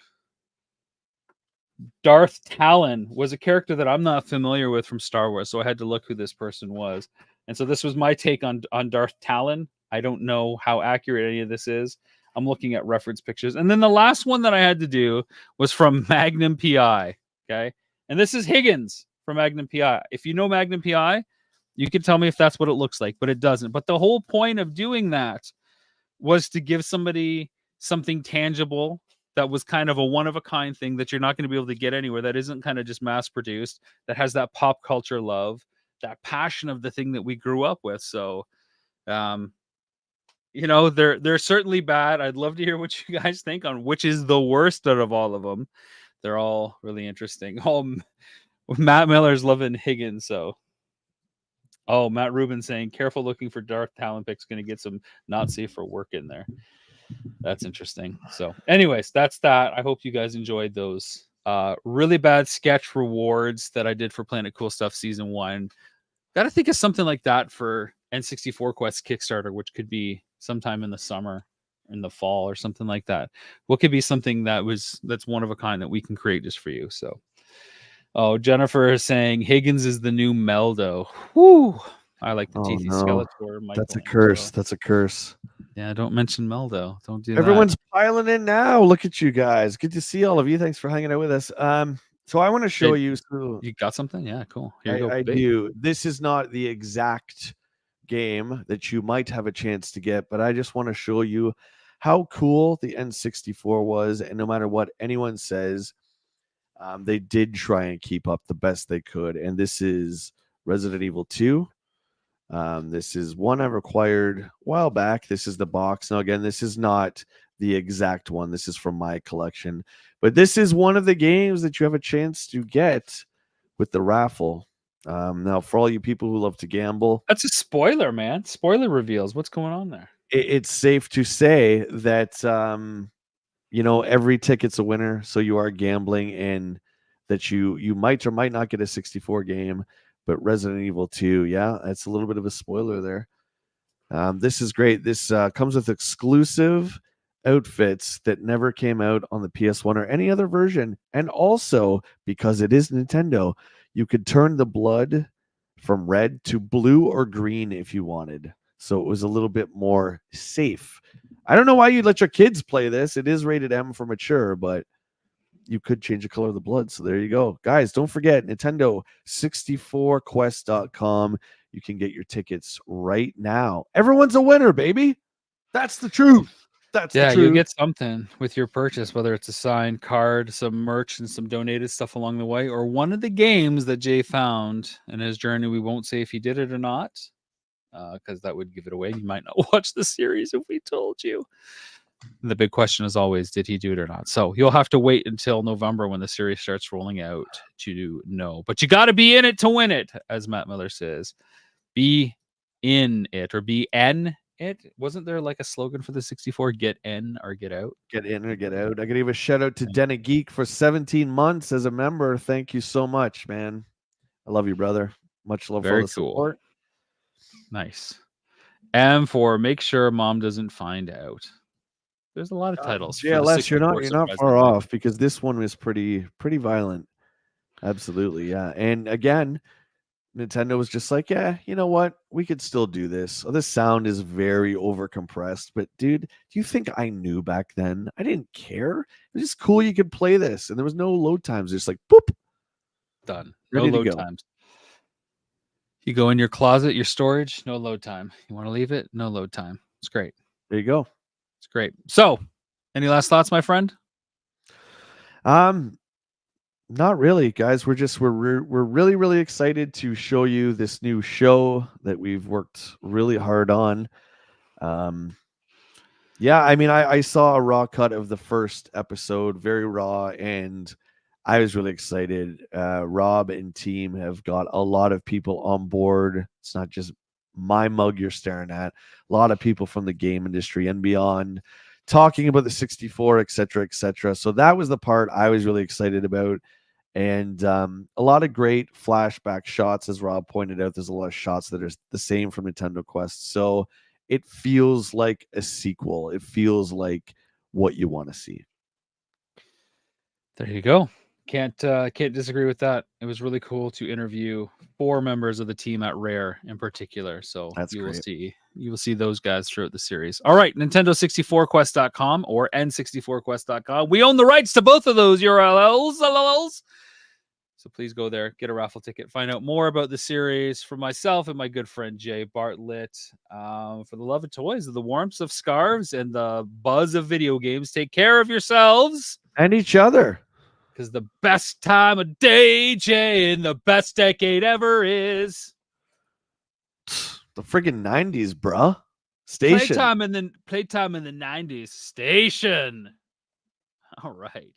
Darth Talon was a character that I'm not familiar with from Star Wars, so I had to look who this person was. And so this was my take on Darth Talon. I don't know how accurate any of this is. I'm looking at reference pictures. And then the last one that I had to do was from Magnum PI. Okay. And this is Higgins from Magnum PI. If you know Magnum PI, you can tell me if that's what it looks like, but it doesn't. But the whole point of doing that was to give somebody something tangible that was kind of a one of a kind thing that you're not going to be able to get anywhere, that isn't kind of just mass produced, that has that pop culture love, that passion of the thing that we grew up with. So um they're certainly bad. I'd love to hear what you guys think on which is the worst out of all of them. They're all really interesting. Matt Miller's loving Higgins. So Matt Rubin saying careful looking for Darth Talon picks, going to get some not safe for work in there. That's interesting. So anyways, that's that. I hope you guys enjoyed those really bad sketch rewards that I did for Planet Cool Stuff season 1. Gotta think of something like that for N64 Quest Kickstarter, which could be sometime in the summer, in the fall, or something like that. What could be something that's one of a kind that we can create just for you? So, Jennifer is saying Higgins is the new Meldo. Whoo! I like the Oh teethy no, Skeletor, that's a curse. Michelangelo. That's a curse. Yeah, don't mention Meldo. Don't do that. Everyone's piling in now. Look at you guys. Good to see all of you. Thanks for hanging out with us. So I want to show Did you. So you got something? Yeah, cool. Here you go. I Big. do. This is not the exact game that you might have a chance to get, but I just want to show you how cool the N64 was. And no matter what anyone says, they did try and keep up the best they could. And this is Resident Evil 2. This is one I required a while back. This is the box. Now, again, this is not the exact one. This is from my collection, but this is one of the games that you have a chance to get with the raffle. Now, for all you people who love to gamble, That's a spoiler, man. Spoiler reveals. What's going on there? it's safe to say that every ticket's a winner, so you are gambling, and that you might or might not get a 64 game. But Resident Evil 2, yeah, that's a little bit of a spoiler there. This is great. This comes with exclusive outfits that never came out on the PS1 or any other version. And also, because it is Nintendo, you could turn the blood from red to blue or green if you wanted. So it was a little bit more safe. I don't know why you'd let your kids play this. It is rated M for mature, but you could change the color of the blood. So there you go. Guys, don't forget Nintendo 64quest.com. You can get your tickets right now. Everyone's a winner, baby. That's the truth. That's the Yeah, you'll truth. get something with your purchase, whether it's a signed card, some merch, and some donated stuff along the way, or one of the games that Jay found in his journey. We won't say if he did it or not, because that would give it away. You might not watch the series if we told you. The big question is always, did he do it or not? So you'll have to wait until November when the series starts rolling out to know. But you got to be in it to win it, as Matt Miller says. Be in it, or be N it. Wasn't there like a slogan for the 64? Get in or get out. Get in or get out. I gotta give a shout out to Denna Geek for 17 months as a member. Thank you so much, man. I love you, brother. Much love for Very the cool. support. Nice. And for make sure mom doesn't find out. There's a lot of titles for the JLS, you're 64 not far surprisingly. off, because this one was pretty violent. Absolutely, yeah. And again, Nintendo was just like, yeah, you know what? We could still do this. Oh, this sound is very overcompressed, but dude, do you think I knew back then? I didn't care. It was just cool you could play this, and there was no load times. Just like boop, Done. No ready to load go. times. You go in your closet, your storage, no load time. You want to leave it? No load time. It's great. There you go. It's great. So, any last thoughts, my friend? Not really, guys. We're really excited to show you this new show that we've worked really hard on. Yeah, I mean, I saw a raw cut of the first episode, very raw, and I was really excited. Rob and team have got a lot of people on board. It's not just my mug you're staring at. A lot of people from the game industry and beyond talking about the 64, et cetera, et cetera. So that was the part I was really excited about. And a lot of great flashback shots, as Rob pointed out. There's a lot of shots that are the same from Nintendo Quest. So it feels like a sequel. It feels like what you want to see. There you go. Can't disagree with that. It was really cool to interview 4 members of the team at Rare in particular. So That's you will great. see those guys throughout the series. All right, Nintendo64quest.com or N64quest.com. We own the rights to both of those URLs. So please go there, get a raffle ticket, find out more about the series from myself and my good friend Jay Bartlett. For the love of toys, the warmth of scarves, and the buzz of video games, take care of yourselves. And each other. Because the best time of day, Jay, and the best decade ever is The friggin' 90s, bruh. Station. playtime in the 90s. Station. All right.